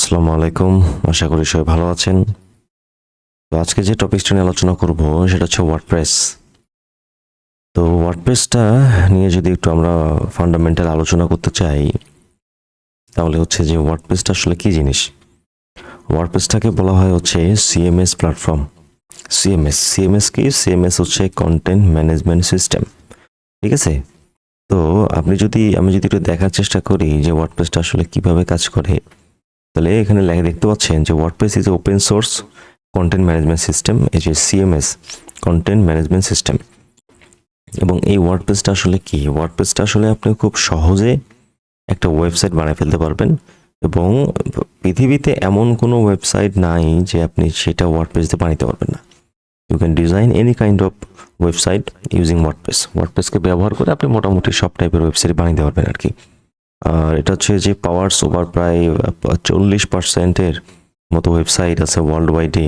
আসসালামু আলাইকুম, আশা করি সবাই ভালো আছেন। তো আজকে যে টপিকটা নিয়ে আলোচনা করব সেটা হচ্ছে ওয়ার্ডপ্রেস। তো ওয়ার্ডপ্রেসটা নিয়ে যদি একটু আমরা ফান্ডামেন্টাল আলোচনা করতে চাই, তাহলে হচ্ছে যে ওয়ার্ডপ্রেসটা আসলে কি জিনিস। ওয়ার্ডপ্রেসটাকে বলা হয় হচ্ছে সিএমএস প্ল্যাটফর্ম। সিএমএস কি? সিএমএস হচ্ছে কন্টেন্ট ম্যানেজমেন্ট সিস্টেম, ঠিক আছে। তো আমি যদি একটু দেখার চেষ্টা করি যে ওয়ার্ডপ্রেসটা আসলে কিভাবে কাজ করে, তাহলে এখানে লেখা দেখতে পাচ্ছেন যে WordPress is open source content management system, এই যে সিএমএস, কন্টেন্ট ম্যানেজমেন্ট সিস্টেম। এবং এই ওয়ার্ডপ্রেসটা আসলে কি? ওয়ার্ডপ্রেসটা আসলে আপনি খুব সহজে একটা ওয়েবসাইট বানিয়ে ফেলতে পারবেন, এবং পৃথিবীতে এমন কোনো ওয়েবসাইট নাই যে আপনি সেটা ওয়ার্ডপ্রেস দিয়ে বানাতে পারবেন না। You can design any kind of website using ওয়ার্ডপ্রেসকে ব্যবহার করে আপনি মোটামুটি সব টাইপের ওয়েবসাইট বানিয়ে পারবেন আর কি। আর এটা হচ্ছে যে পাওয়ার্স ওভার প্রায় 40%-এর মতো ওয়েবসাইট আছে ওয়ার্ল্ড ওয়াইডে,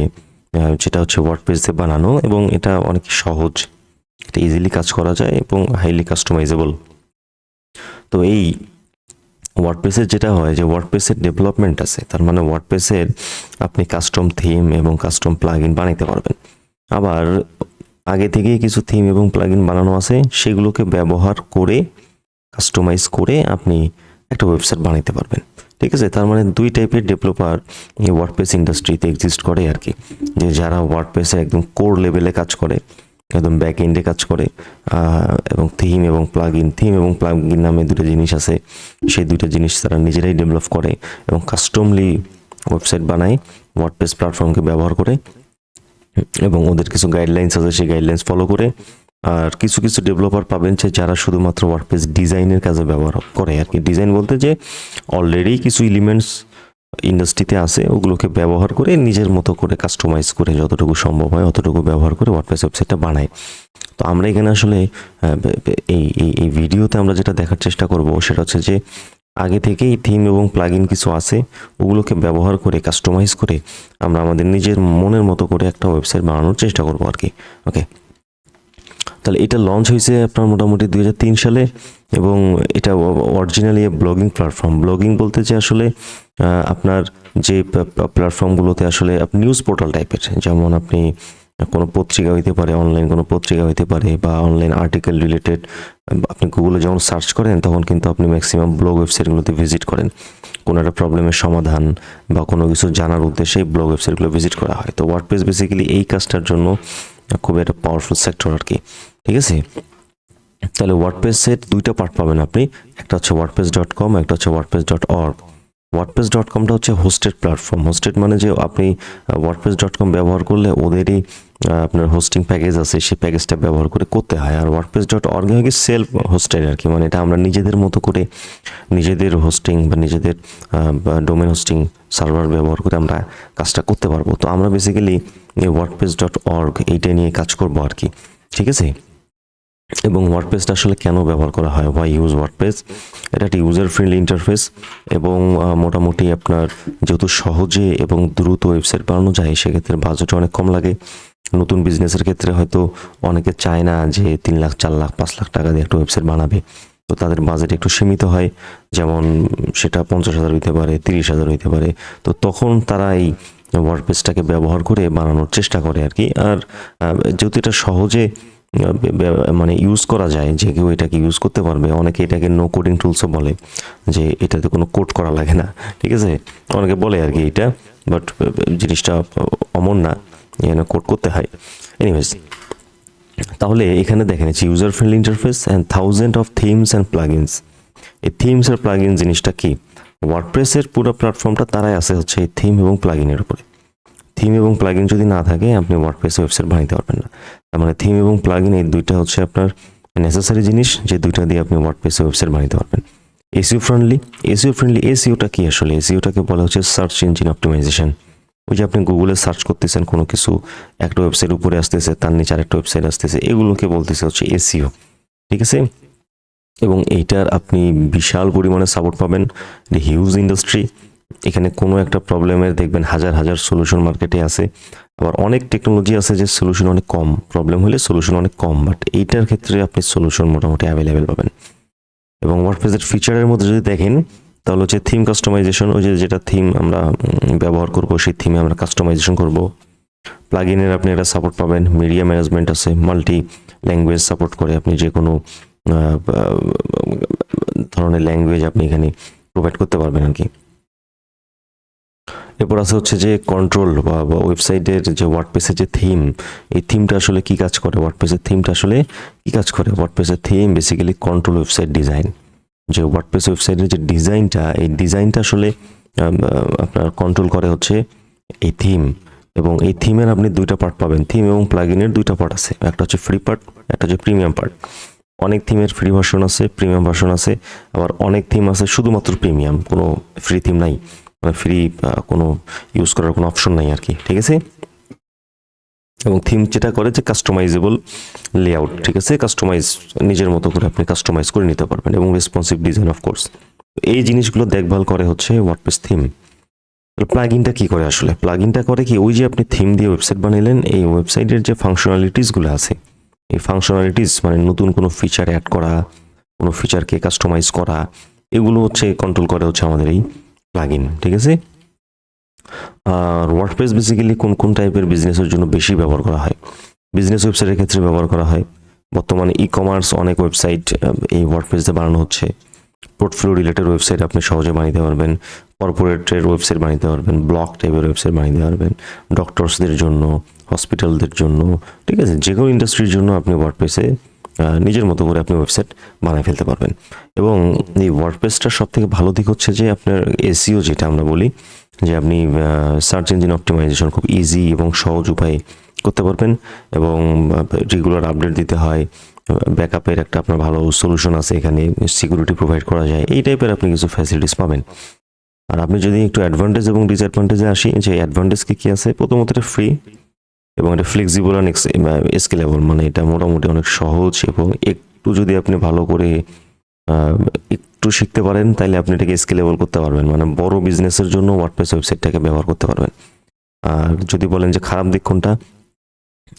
যেটা হচ্ছে ওয়ার্ডপ্রেস দিয়ে বানানো, এবং এটা অনেক সহজ, এটা ইজিলি কাজ করা যায় এবং হাইলি কাস্টমাইজেবল। তো এই ওয়ার্ডপ্রেসের যেটা হয় যে ওয়ার্ডপ্রেসের ডেভেলপমেন্ট আছে, তার মানে ওয়ার্ডপ্রেসের আপনি কাস্টম থিম এবং কাস্টম প্লাগইন বানাইতে পারবেন। আবার আগে থেকেই কিছু থিম এবং প্লাগইন বানানো আছে, সেগুলোকে ব্যবহার করে কাস্টমাইজ করে আপনি একটা ওয়েবসাইট বানাইতে পারবেন, ঠিক আছে। তার মানে দুই টাইপের ডেভেলপার এই ওয়ার্ডপ্রেস ইন্ডাস্ট্রিতে এক্সিস্ট করে আর কি। যে যারা ওয়ার্ডপ্রেসে একদম কোর লেভেলে কাজ করে, একদম ব্যাক এন্ডে কাজ করে, এবং থিম এবং প্লাগইন নামে দুটো জিনিস আছে, সেই দুটো জিনিস তারা নিজেরাই ডেভেলপ করে এবং কাস্টমলি ওয়েবসাইট বানায় ওয়ার্ডপ্রেস প্ল্যাটফর্মকে ব্যবহার করে, এবং ওদের কিছু গাইডলাইন্স আছে, সেই গাইডলাইন্স ফলো করে। আর কিছু কিছু ডেভেলপার পাবেন যে যারা শুধুমাত্র ওয়ার্ডপ্রেস ডিজাইনের কাজে ব্যবহার করে আর কি। ডিজাইন বলতে যে অলরেডি কিছু এলিমেন্টস ইন্ডাস্ট্রিতে আছে, ওগুলোকে ব্যবহার করে নিজের মতো করে কাস্টমাইজ করে যতটুকু সম্ভব হয় অতটুকু ব্যবহার করে ওয়ার্ডপ্রেস ওয়েবসাইটটা বানায়। তো আমরা এখানে আসলে এই ভিডিওতে আমরা যেটা দেখার চেষ্টা করব সেটা হচ্ছে যে আগে থেকেই থিম এবং প্লাগইন কিছু আছে, ওগুলোকে ব্যবহার করে কাস্টমাইজ করে আমরা আমাদের নিজের মনের মতো করে একটা ওয়েবসাইট বানানোর চেষ্টা করবো আর কি। ওকে, তাহলে এটা লঞ্চ হয়েছে আপনার মোটামুটি 2003 সালে, এবং এটা অরিজিনালি ব্লগিং প্ল্যাটফর্ম। ব্লগিং বলতে যে আসলে আপনার যে প্ল্যাটফর্মগুলোতে আসলে আপনি নিউজ পোর্টাল টাইপের, যেমন আপনি কোনো পত্রিকা হইতে পারে, অনলাইন কোনো পত্রিকা হইতে পারে, বা অনলাইন আর্টিকেল রিলেটেড আপনি গুগলে যখন সার্চ করেন তখন কিন্তু আপনি ম্যাক্সিমাম ব্লগ ওয়েবসাইটগুলোতে ভিজিট করেন। কোনো একটা প্রবলেমের সমাধান বা কোনো কিছু জানার উদ্দেশ্যে ব্লগ ওয়েবসাইটগুলো ভিজিট করা হয়। তো ওয়ার্ডপ্রেস বেসিক্যালি এই কাজটার জন্য খুব একটা পাওয়ারফুল সেক্টর আর কি, ঠিক আছে। তাহলে ওয়ার্ডপ্রেসের দুইটা পার্ট পাবেন আপনি, একটা হচ্ছে wordpress.com, একটা হচ্ছে wordpress.org। wordpress.comটা হচ্ছে হোস্টেড প্ল্যাটফর্ম। হোস্টেড মানে যে আপনি wordpress.com ব্যবহার করলে ওদেরই আপনার হোস্টিং প্যাকেজ আছে, সেই প্যাকেজটা ব্যবহার করে করতে হয়। আর wordpress.org হয় কি সেলফ হোস্টেড আর কি, মানে এটা আমরা নিজেদের মতো করে নিজেদের হোস্টিং বা নিজেদের ডোমেন হোস্টিং সার্ভার ব্যবহার করে আমরা কাজটা করতে পারবো। তো আমরা বেসিক্যালি wordpress.org এইটা নিয়ে কাজ করবো আর কি, ঠিক আছে। এবং ওয়ার্ডপ্রেসটা আসলে কেন ব্যবহার করা হয়, হোয়াই ইউজ ওয়ার্ডপ্রেস? এটা একটা ইউজার ফ্রেন্ডলি ইন্টারফেস, এবং মোটামুটি আপনার যেহেতু সহজে এবং দ্রুত ওয়েবসাইট বানানো যায়, সেক্ষেত্রে বাজেট অনেক কম লাগে। নতুন বিজনেসের ক্ষেত্রে হয়তো অনেকে চায় না যে 3 লাখ 4 লাখ 5 লাখ টাকা দিয়ে একটা ওয়েবসাইট বানাবে, তো তাদের বাজেট একটু সীমিত হয়, যেমন সেটা 50,000 হইতে পারে, 30,000 হইতে পারে। তো তখন তারা এই ওয়ার্ডপ্রেসটাকে ব্যবহার করে বানানোর চেষ্টা করে আর কি। আর যেহেতু এটা সহজে মানে ইউজ করা যায়, যে কেউ এটাকে ইউজ করতে পারবে, অনেকে এটাকে নো কোডিং টুলসও বলে, যে এটাতে কোনো কোড করা লাগে না, ঠিক আছে। অনেকে বলে আর কি এটা, বাট জিনিসটা অমন না, এখানে কোড করতে হয়। এনিওয়েজ, তাহলে এখানে দেখেন user friendly interface and thousand of themes and plugins. এই থিমস আর প্লাগইন জিনিসটা কি? ওয়ার্ডপ্রেসের পুরো প্ল্যাটফর্মটা তারাই আছে হচ্ছে এই থিম এবং প্লাগইনের উপরে। থিম এবং প্লাগইন যদি না থাকে আপনি ওয়ার্ডপ্রেস ওয়েবসাইট বানাতে পারবেন না। তার মানে থিম এবং প্লাগইন এই দুইটা হচ্ছে আপনার নেসেসারি জিনিস, যে দুইটা দিয়ে আপনি ওয়ার্ডপ্রেস ওয়েবসাইট বানাতে পারবেন। SEO friendly. এসইওটা কি আসলে? এসইওটাকে বলা হচ্ছে সার্চ ইঞ্জিন অপটিমাইজেশন। ওই যে আপনি গুগলে সার্চ করতেছেন কোনো কিছু, একটা ওয়েবসাইট উপরে আসতেছে, তার নিচে আরেকটা ওয়েবসাইট আসতেছে, এগুলোকে বলতেছে হচ্ছে এসইও, ঠিক আছে। এবং এইটার আপনি বিশাল পরিমাণে সাপোর্ট পাবেন, হিউজ ইন্ডাস্ট্রি। এখানে কোনো একটা প্রবলেমের দেখবেন হাজার হাজার সলিউশন মার্কেটে আছে। আবার অনেক টেকনোলজি আছে যে সলিউশন অনেক কম, প্রবলেম হলে সলিউশন অনেক কম, বাট এইটার ক্ষেত্রে আপনি সলিউশন মোটামুটি অ্যাভেলেবেল পাবেন। এবং ওয়ার্ডপ্রেসের ফিচারের মধ্যে যদি দেখেন, তাহলে হচ্ছে থিম কাস্টমাইজেশন, ওই যে যেটা থিম আমরা ব্যবহার করব সেই থিমে আমরা কাস্টমাইজেশন করব। প্লাগইনের আপনি একটা সাপোর্ট পাবেন, মিডিয়া ম্যানেজমেন্ট আছে, মাল্টি ল্যাঙ্গুয়েজ সাপোর্ট করে, আপনি যে কোনো ধরনের ল্যাঙ্গুয়েজ আপনি এখানে প্রোভাইড করতে পারবেন আর কি। এরপর আছে হচ্ছে যে কন্ট্রোল বা ওয়েবসাইটের যে ওয়ার্ডপ্রেসের যে থিম, এই থিমটা আসলে কি কাজ করে, ওয়ার্ডপ্রেসের থিমটা আসলে কি কাজ করে। ওয়ার্ডপ্রেসের theme basically control website design, যে ওয়ার্ডপ্রেস ওয়েবসাইটের যে ডিজাইনটা, এই ডিজাইনটা আসলে আপনার কন্ট্রোল করে হচ্ছে এই থিম। এবং এই থিমের আপনি দুইটা পার্ট পাবেন, থিম এবং প্লাগইনের দুইটা পার্ট আছে, একটা হচ্ছে ফ্রি পার্ট, একটা হচ্ছে প্রিমিয়াম পার্ট। অনেক থিমের ফ্রি ভার্সন আছে, প্রিমিয়াম ভার্সন আছে, আবার অনেক থিম আছে শুধুমাত্র প্রিমিয়াম, কোনো ফ্রি থিম নাই, মানে ফ্রি কোনো ইউজ করার কোনো অপশন নাই আর কি, ঠিক আছে। এবং থিম যেটা করে যে কাস্টমাইজেবল লেআউট, ঠিক আছে, কাস্টমাইজ নিজের মতো করে আপনি কাস্টমাইজ করে নিতে পারবেন, এবং রেসপন্সিভ ডিজাইন অফকোর্স। এই জিনিসগুলো দেখভাল করে হচ্ছে ওয়ার্ডপ্রেস থিম। প্লাগইনটা কি করে আসলে, প্লাগইনটা করে কি, ওই যে আপনি থিম দিয়ে ওয়েবসাইট বানাইলেন, এই ওয়েবসাইটের যে ফাংশনালিটিসগুলো আছে, এই ফাংশনালিটিস মানে নতুন কোনো ফিচার অ্যাড করা, কোনো ফিচারকে কাস্টমাইজ করা, এগুলো হচ্ছে কন্ট্রোল করে হচ্ছে আমাদের এই প্লাগইন, ঠিক আছে। আর ওয়ার্ডপ্রেস বেসিক্যালি কোন কোন টাইপের বিজনেসের জন্য বেশি ব্যবহার করা হয়, বিজনেস ওয়েবসাইটের ক্ষেত্রে ব্যবহার করা হয়। বর্তমানে ই কমার্স অনেক ওয়েবসাইট এই ওয়ার্ডপ্রেস দিয়ে বানানো হচ্ছে। পোর্টফোলিও রিলেটেড ওয়েবসাইট আপনি সহজে বানাতে পারবেন, কর্পোরেটের ওয়েবসাইট বানাতে পারবেন, ব্লগ টাইপের ওয়েবসাইট বানাতে পারবেন, ডক্টরসদের জন্য, হসপিটালদের জন্য, ঠিক আছে, যে কোনো ইন্ডাস্ট্রির জন্য আপনি ওয়ার্ডপ্রেসে নিজের মতো করে আপনি ওয়েবসাইট বানিয়ে ফেলতে পারবেন। এবং এই ওয়ার্ডপ্রেসটার সব থেকে ভালো দিক হচ্ছে যে আপনার এসইও যেটা আমরা বলি, যে আপনি সার্চ ইঞ্জিন অপটিমাইজেশন খুব ইজি এবং সহজ উপায়ে করতে পারবেন, এবং রেগুলার আপডেট দিতে হয়, ব্যাকআপের একটা আপনার ভালো সলিউশন আছে, এখানে সিকিউরিটি প্রোভাইড করা যায়, এই টাইপের আপনি কিছু ফ্যাসিলিটিস পাবেন। আর আপনি যদি একটু অ্যাডভান্টেজ এবং ডিসঅ্যাডভান্টেজে আসি, যে অ্যাডভান্টেজ কি আছে, প্রথমত এটা ফ্রি এবং এটা ফ্লেক্সিবল অ্যান্ড স্কেলেবল, মানে এটা মোটামুটি অনেক সহজ, এবং একটু যদি আপনি ভালো করে একটু শিখতে পারেন তাহলে আপনি এটাকে স্কেলেবল করতে পারবেন, মানে বড় বিজনেসের জন্য ওয়ার্ডপ্রেস ওয়েবসাইটটাকে ব্যবহার করতে পারবেন। আর যদি বলেন যে খারাপ দিক কোনটা,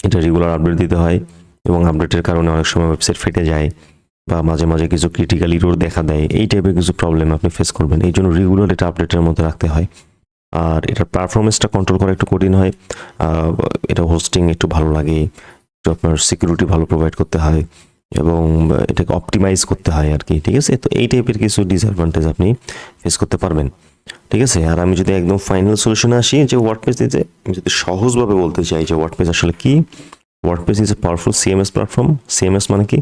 এটা রেগুলার আপডেট দিতে হয়, এবং আপডেটের কারণে অনেক সময় ওয়েবসাইট ফেটে যায়, বা মাঝে মাঝে কিছু ক্রিটিক্যাল ইরর দেখা দেয়, এই টাইপের কিছু প্রবলেম আপনি ফেস করবেন, এই জন্য রেগুলার এটা আপডেটের মধ্যে রাখতে হয়। আর এটার পারফরমেন্সটা কন্ট্রোল করা একটু কঠিন হয়, এটা হোস্টিং একটু ভালো লাগে, একটু আপনার সিকিউরিটি ভালো প্রোভাইড করতে হয়, এবং এটাকে অপটিমাইজ করতে হয় আর কি, ঠিক আছে। তো এই টাইপের কিছু ডিসঅ্যাডভান্টেজ আপনি ফেস করতে পারবেন, ঠিক আছে। আর আমি যদি একদম ফাইনাল সলিউশনে আসি, যে ওয়ার্ডপ্রেস দিতে আমি যদি সহজভাবে বলতে চাই যে ওয়ার্ডপ্রেস আসলে কি, WordPress is a powerful CMS platform. CMS মানে কি,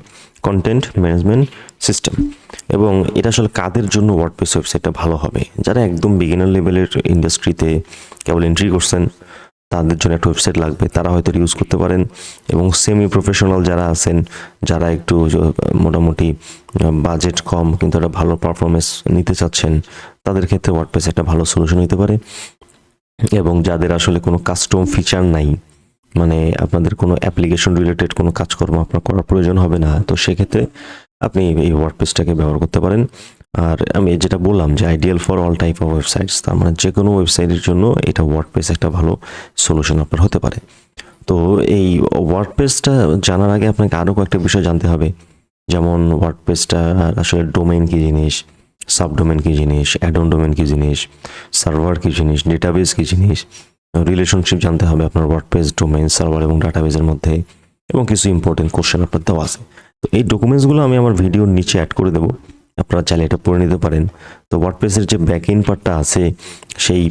কন্টেন্ট ম্যানেজমেন্ট সিস্টেম। এবং এটা আসলে কাদের জন্য ওয়ার্ডপ্রেস ওয়েবসাইটটা ভালো হবে, যারা একদম বিগিনার লেভেলের ইন্ডাস্ট্রিতে কেবল এন্ট্রি করছেন, তাদের জন্য একটা ওয়েবসাইট লাগবে, তারা হয়তো ইউজ করতে পারেন। এবং সেমি প্রফেশনাল যারা আছেন, যারা একটু মোটামুটি বাজেট কম কিন্তু একটা ভালো পারফরমেন্স নিতে চাচ্ছেন, তাদের ক্ষেত্রে ওয়ার্ডপ্রেস একটা ভালো সলিউশন হতে পারে। এবং যাদের আসলে কোনো কাস্টম ফিচার নাই, মানে আপনাদের কোনো অ্যাপ্লিকেশন রিলেটেড কোনো কাজকর্ম আপনার করার প্রয়োজন হবে না, তো সেক্ষেত্রে আপনি এই ওয়ার্ডপ্রেসটাকে ব্যবহার করতে পারেন। আর আমি যেটা বললাম যে ideal for all type of websites, তার মানে যে কোনো ওয়েবসাইটের জন্য এটা ওয়ার্ডপ্রেস একটা ভালো সলিউশন আপনার হতে পারে। তো এই ওয়ার্ডপ্রেসটা জানার আগে আপনাকে আরও কয়েকটা বিষয় জানতে হবে, যেমন ওয়ার্ডপ্রেসটা আসলে ডোমেইন কী জিনিস, সাবডোমেন কী জিনিস, অ্যাডন ডোমেন কী জিনিস, সার্ভার কী জিনিস, ডেটাবেস কী জিনিস, রিলেশনশিপ জানতে হবে আপনার ওয়ার্ডপ্রেস ডোমেইন সার্ভার এবং ডাটাবেসের মধ্যে, এবং কিছু ইম্পর্টেন্ট কোশ্চেন আপনার দেওয়া আছে। তো এই ডকুমেন্টসগুলো আমি আমার ভিডিওর নিচে অ্যাড করে দেবো, আপনারা চাইলে এটা পড়ে নিতে পারেন। তো ওয়ার্ডপ্রেসের যে ব্যাক এন্ড পার্টটা আছে, সেই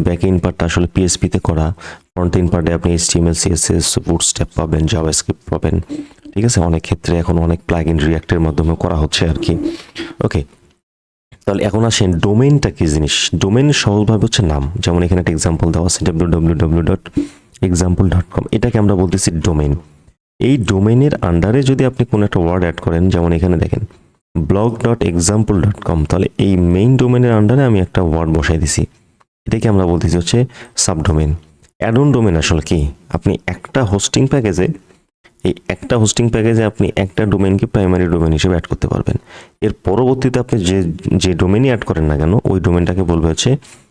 ব্যাক এন্ড পার্টটা আসলে পিএসপিতে করা, ফ্রন্ট এন্ড পার্টে আপনি HTML CSS বুটস্ট্র্যাপ পাবেন, জাভাস্ক্রিপ্ট পাবেন, ঠিক আছে। অনেক ক্ষেত্রে এখন অনেক প্লাগইন রিঅ্যাক্টের মাধ্যমে করা হচ্ছে আর কি। ওকে, তাহলে এখন আসেন ডোমেইনটা কি জিনিস। ডোমেইন সহজভাবে হচ্ছে নাম, যেমন এখানে একটা এক্সাম্পল দেওয়া আছে www.example.com, এটাকে আমরা বলতেছি ডোমেইন। এই ডোমেইনের আন্ডারে যদি আপনি কোনো একটা ওয়ার্ড অ্যাড করেন, যেমন এখানে দেখেন blog.example.com, তাহলে এই মেইন ডোমেইনের আন্ডারে আমি একটা ওয়ার্ড বসাই দিছি, এটাকে আমরা বলতেছি হচ্ছে সাবডোমেইন। অ্যাডন ডোমেইন আসলে কি, আপনি একটা হোস্টিং প্যাকেজে, এই একটা হোস্টিং প্যাকেজে আপনি একটা ডোমেইনকে প্রাইমারি ডোমেইন হিসেবে অ্যাড করতে পারবেন। এর পরবর্তীতে আপনি যে ডোমেইনই অ্যাড করেন না কেন, ওই ডোমেইনটাকে বলবে হচ্ছে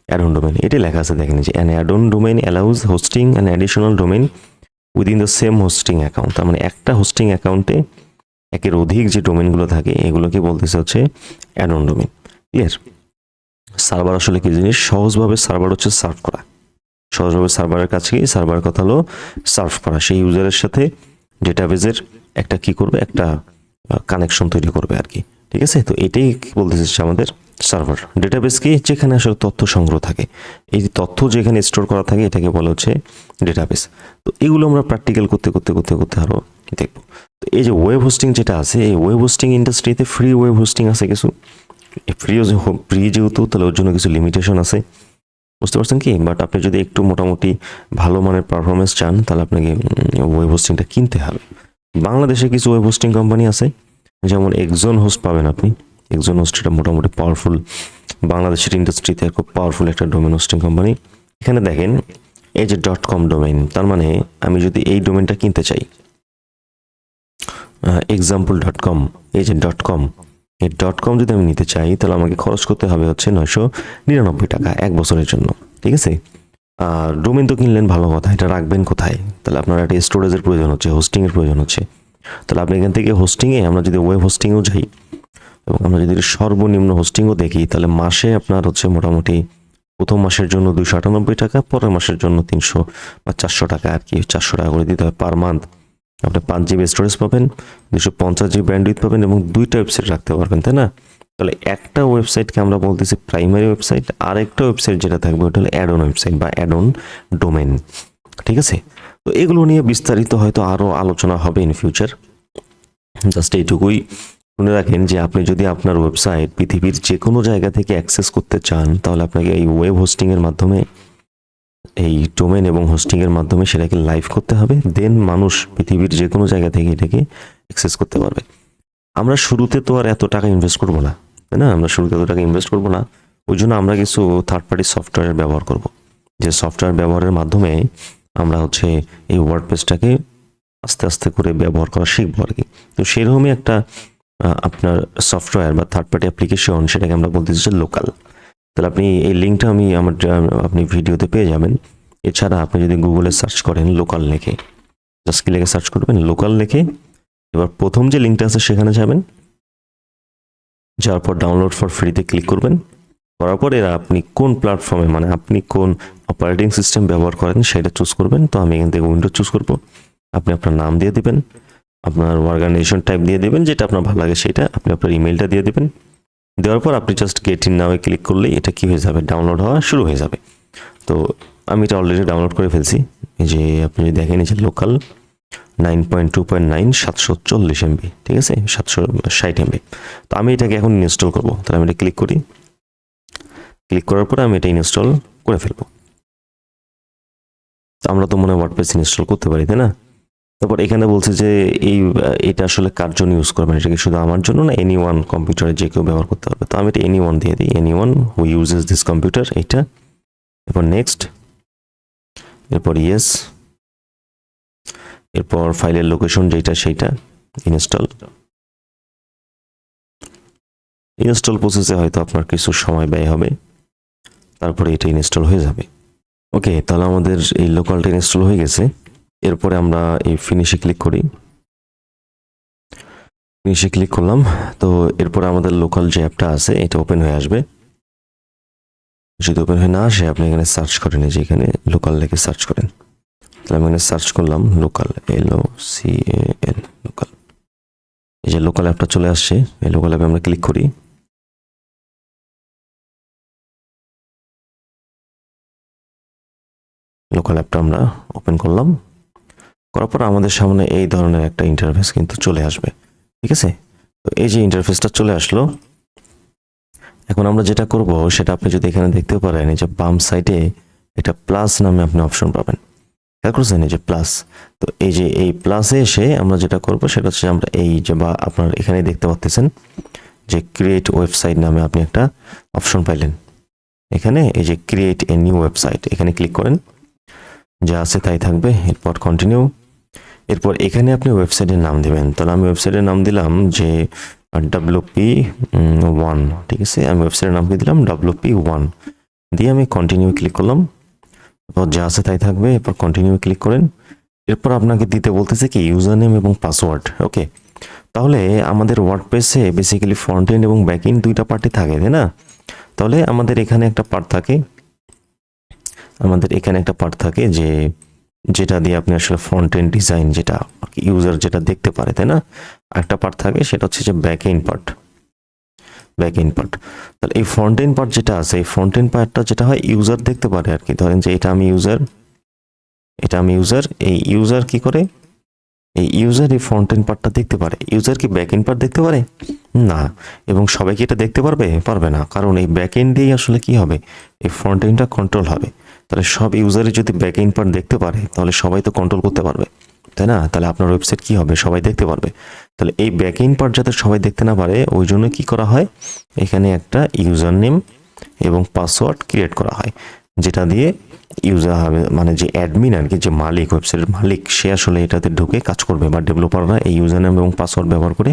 অ্যাডন ডোমেইন। এটাই লেখা আছে দেখেন, যে an add-on domain allows hosting an additional domain within the same hosting account. তার মানে একটা হোস্টিং অ্যাকাউন্টে একের অধিক যে ডোমেইনগুলো থাকে, এগুলোকে বলতেছে হচ্ছে অ্যাডন ডোমেইন। ক্লিয়ার? সার্ভার আসলে কি জিনিস? সহজভাবে সার্ভার হচ্ছে সার্ভ করা। সহজভাবে সার্ভারের কাছে গিয়ে সার্ভারের কথা হলো সার্ভ করা, সেই ইউজারের সাথে ডেটাবেজের একটা কি করবে, একটা কানেকশন তৈরি করবে আর কি। ঠিক আছে, তো এটাই বলতে চাচ্ছি আমাদের সার্ভার। ডেটাবেস কি? যেখানে আসলে তথ্য সংগ্রহ থাকে, এই তথ্য যেখানে স্টোর করা থাকে এটাকে বলা হচ্ছে ডেটাবেস। তো এগুলো আমরা প্র্যাকটিক্যাল করতে করতে করতে করতে আরও দেখবো। তো এই যে ওয়েব হোস্টিং যেটা আছে, এই ওয়েব হোস্টিং ইন্ডাস্ট্রিতে ফ্রি ওয়েব হোস্টিং আছে কিছু, ফ্রি যেহেতু তাহলে ওর জন্য কিছু লিমিটেশন আছে, বুঝতে পারছেন কি? বাট আপনি যদি একটু মোটামুটি ভালো মানের পারফরমেন্স চান তাহলে আপনাকে ওয়েব হোস্টিংটা কিনতে হবে। বাংলাদেশে কিছু ওয়েব হোস্টিং কোম্পানি আছে, যেমন একজন হোস্ট পাবেন আপনি। একজন হোস্ট এটা মোটামুটি পাওয়ারফুল, বাংলাদেশের ইন্ডাস্ট্রিতে খুব পাওয়ারফুল একটা ডোমেন হোস্টিং কোম্পানি। এখানে দেখেন এই যে .com ডোমেইন, তার মানে আমি যদি এই ডোমেনটা কিনতে চাই, example.com, এই যে .com, এই .com যদি আমি নিতে চাই তাহলে আমাকে খরচ করতে হবে হচ্ছে 999 টাকা 1 বছরের জন্য। ঠিক আছে, আর ডোমেন তো কিনলেন, ভালো কথা, এটা রাখবেন কোথায়? তাহলে আপনার একটা স্টোরেজের প্রয়োজন হচ্ছে, হোস্টিংয়ের প্রয়োজন হচ্ছে। তাহলে আপনি এখান থেকে হোস্টিংয়ে, আমরা যদি ওয়েব হোস্টিংয়েও যাই এবং আমরা যদি সর্বনিম্ন হোস্টিংও দেখি, তাহলে মাসে আপনার হচ্ছে মোটামুটি প্রথম মাসের জন্য 298 টাকা, পরের মাসের জন্য 300 বা 400 টাকা আর কি, 400 টাকা করে দিতে হয় পার মান্থ। আপনি 5 জিবি স্টোরেজ পাবেন, 250 জিবি ব্যান্ডউইথ পাবেন এবং 2টা ওয়েবসাইট রাখতে পারবেন, তাই না? তাহলে একটা ওয়েবসাইটকে আমরা বলতেছি প্রাইমারি ওয়েবসাইট, আর একটা ওয়েবসাইট যেটা থাকবে ওটা হলো অ্যাড অন ওয়েবসাইট বা অ্যাড অন ডোমেন। ঠিক আছে, তো এগুলো নিয়ে বিস্তারিত হয়তো আরও আলোচনা হবে ইন ফিউচার। জাস্ট এইটুকুই মনে রাখেন যে আপনি যদি আপনার ওয়েবসাইট পৃথিবীর যে কোনো জায়গা থেকে অ্যাক্সেস করতে চান, তাহলে আপনাকে এই ওয়েব হোস্টিংয়ের মাধ্যমে, এই ডোমেন এবং হোস্টিংয়ের মাধ্যমে সেটাকে লাইভ করতে হবে। দেন মানুষ পৃথিবীর যে কোনো জায়গা থেকে এটাকে অ্যাক্সেস করতে পারবে। আমরা শুরুতে তো আর এত টাকা ইনভেস্ট করবো না, তাই না? আমরা শুরুতে এত টাকা ইনভেস্ট করবো না, ওই জন্য আমরা কিছু থার্ড পার্টি সফটওয়্যার ব্যবহার করব, যে সফটওয়্যার ব্যবহারের মাধ্যমে আমরা হচ্ছে এই ওয়ার্ডপ্রেসটাকে আস্তে আস্তে করে ব্যবহার করা শিখবো আর কি। তো সেরকমই একটা আপনার সফটওয়্যার বা থার্ড পার্টি অ্যাপ্লিকেশন, সেটাকে আমরা বলতেছি যে লোকাল। তাহলে আপনি এই লিঙ্কটা আপনি ভিডিওতে পেয়ে যাবেন। এছাড়া আপনি যদি গুগলে সার্চ করেন লোকাল লিখে, জাস্ট কি লিখে সার্চ করবেন লোকাল লিখে, এবার প্রথম যে লিঙ্কটা আছে সেখানে যাবেন, যাওয়ার পর ডাউনলোড ফর ফ্রিতে ক্লিক করবেন। করার পর এরা আপনি কোন প্ল্যাটফর্মে, মানে আপনি কোন অপারেটিং সিস্টেম ব্যবহার করেন সেটা চুজ করবেন। তো আমি এখান থেকে উইন্ডোজ চুজ করব। আপনি আপনার নাম দিয়ে দিবেন, আপনার অর্গানাইজেশন টাইপ দিয়ে দিবেন, যেটা আপনার ভালো লাগে সেটা, আপনি আপনার ইমেলটা দিয়ে দিবেন। দেওয়ার পর আপনি just get in now click করলেই এটা কি হয়ে যাবে, ডাউনলোড হওয়া শুরু হয়ে যাবে। তো আমি এটা অলরেডি ডাউনলোড করে ফেলছি। এই যে আপনি যদি দেখেন এই যে লোকাল 9.2.9 740 MB, ঠিক আছে, 760 MB। তো আমি এটাকে এখন ইনস্টল করবো। তাহলে আমি এটা ক্লিক করি, ক্লিক করার পরে আমি এটা ইনস্টল করে ফেলবো। তো আমরা তো মনে হয় ওয়ার্ডপ্রেস ইনস্টল করতে পারি, তাই না? তারপর এখানে বলছে যে এটা আসলে কার জন্য ইউজ করবেন, এটা কি শুধু আমার জন্য না এনি ওয়ান কম্পিউটারে যে কেউ ব্যবহার করতে পারবে? তো আমি এটা এনি ওয়ান দিয়ে দিই, any one who uses this computer, এইটা। এরপর নেক্সট, এরপর ইয়েস, এরপর ফাইলের লোকেশন যেটা সেইটা, ইনস্টল প্রসেসে হয়তো আপনার কিছু সময় ব্যয় হবে, তারপরে এটা ইনস্টল হয়ে যাবে। ওকে, তাহলে আমাদের এই লোকালটা ইনস্টল হয়ে গেছে। এরপরে আমরা এই ফিনিশে ক্লিক করি, ফিনিশে ক্লিক করলাম। তো এরপরে আমাদের লোকাল যে অ্যাপটা আছে এটা ওপেন হয়ে আসবে। যদি ওপেন হয়ে না আসে আপনি এখানে সার্চ করেন, এই যে এখানে লোকাল লিখে সার্চ করেন। তাহলে আমি এখানে সার্চ করলাম লোকাল, LOCAL, লোকাল। এই যে লোকাল অ্যাপটা চলে আসছে, এই লোকাল অ্যাপে আমরা ক্লিক করি। লোকাল অ্যাপটা আমরা ওপেন করলাম, করার পর আমাদের সামনে এই ধরনের একটা ইন্টারফেস কিন্তু চলে আসবে। ঠিক আছে, তো এই যে ইন্টারফেসটা চলে আসলো। এখন আমরা যেটা করব সেটা আপনি যদি এখানে দেখতে পারেন, এই যে বাম সাইডে একটা প্লাস নামে আপনি অপশন পাবেন, খেয়াল করছেন এই যে প্লাস। তো এই যে এই প্লাসে এসে আমরা যেটা করব সেটা হচ্ছে আমরা এই যে, বা আপনার এখানে দেখতে পাচ্ছেন যে ক্রিয়েট ওয়েবসাইট নামে আপনি একটা অপশন পাইলেন। এখানে এই যে ক্রিয়েট এ নিউ ওয়েবসাইট, এখানে ক্লিক করেন, যা আছে তাই থাকবে। এরপর কন্টিনিউ। এরপর এখানে আপনি ওয়েবসাইটের নাম দিবেন। তাহলে আমি ওয়েবসাইটের নাম দিলাম যে WP1, ঠিক আছে, আমি ওয়েবসাইটের নাম দিলাম WP1 দিয়ে আমি কন্টিনিউ ক্লিক করলাম। এরপর যা আছে তাই থাকবে, এরপর কন্টিনিউ ক্লিক করেন। এরপর আপনাকে দিতে বলতেছে কি ইউজার নেম এবং পাসওয়ার্ড। ওকে, তাহলে আমাদের ওয়ার্ডপ্রেসে বেসিক্যালি ফ্রন্ট এন্ড এবং ব্যাক এন্ড দুইটা পার্টি থাকে, তাই না? তাহলে আমাদের এখানে একটা পার্ট থাকে যে যেটা দিয়ে আপনি আসলে ফ্রন্ট এন্ড ডিজাইন যেটা ইউজার যেটা দেখতে পারে, তাই না? একটা পার্ট থাকে সেটা হচ্ছে যে ব্যাক এন্ড পার্ট। তাহলে এই ফ্রন্ট এন্ড পার্ট যেটা আছে, এই ফ্রন্ট এন্ড পার্টটা যেটা হয় ইউজার দেখতে পারে আর কি। ধরেন যে এটা আমি ইউজার, এই ইউজার কি করে, এই ইউজার এই ফ্রন্ট এন্ড পার্টটা দেখতে পারে। ইউজার কি ব্যাক এন্ড পার্ট দেখতে পারে? না। এবং সবাই কি এটা দেখতে পারবে না, কারণ এই ব্যাক এন্ড দিয়েই আসলে কি হবে, এই ফ্রন্ট এন্ডটা কন্ট্রোল হবে। তাহলে সব ইউজারই যদি ব্যাক এন্ড পার্ট দেখতে পারে তাহলে সবাই তো কন্ট্রোল করতে পারবে, তাই না? তাহলে আপনার ওয়েবসাইট কি হবে, সবাই দেখতে পারবে। তাহলে এই ব্যাক এন্ড পার্ট যাতে সবাই দেখতে না পারে ওই জন্য কি করা হয়, এখানে একটা ইউজার নেম এবং পাসওয়ার্ড ক্রিয়েট করা হয়, যেটা দিয়ে ইউজার হবে, মানে যে অ্যাডমিন আর কি, যে মালিক, ওয়েবসাইটের মালিক, সে আসলে এটাতে ঢুকে কাজ করবে, বা ডেভেলপাররা এই ইউজার নেম এবং পাসওয়ার্ড ব্যবহার করে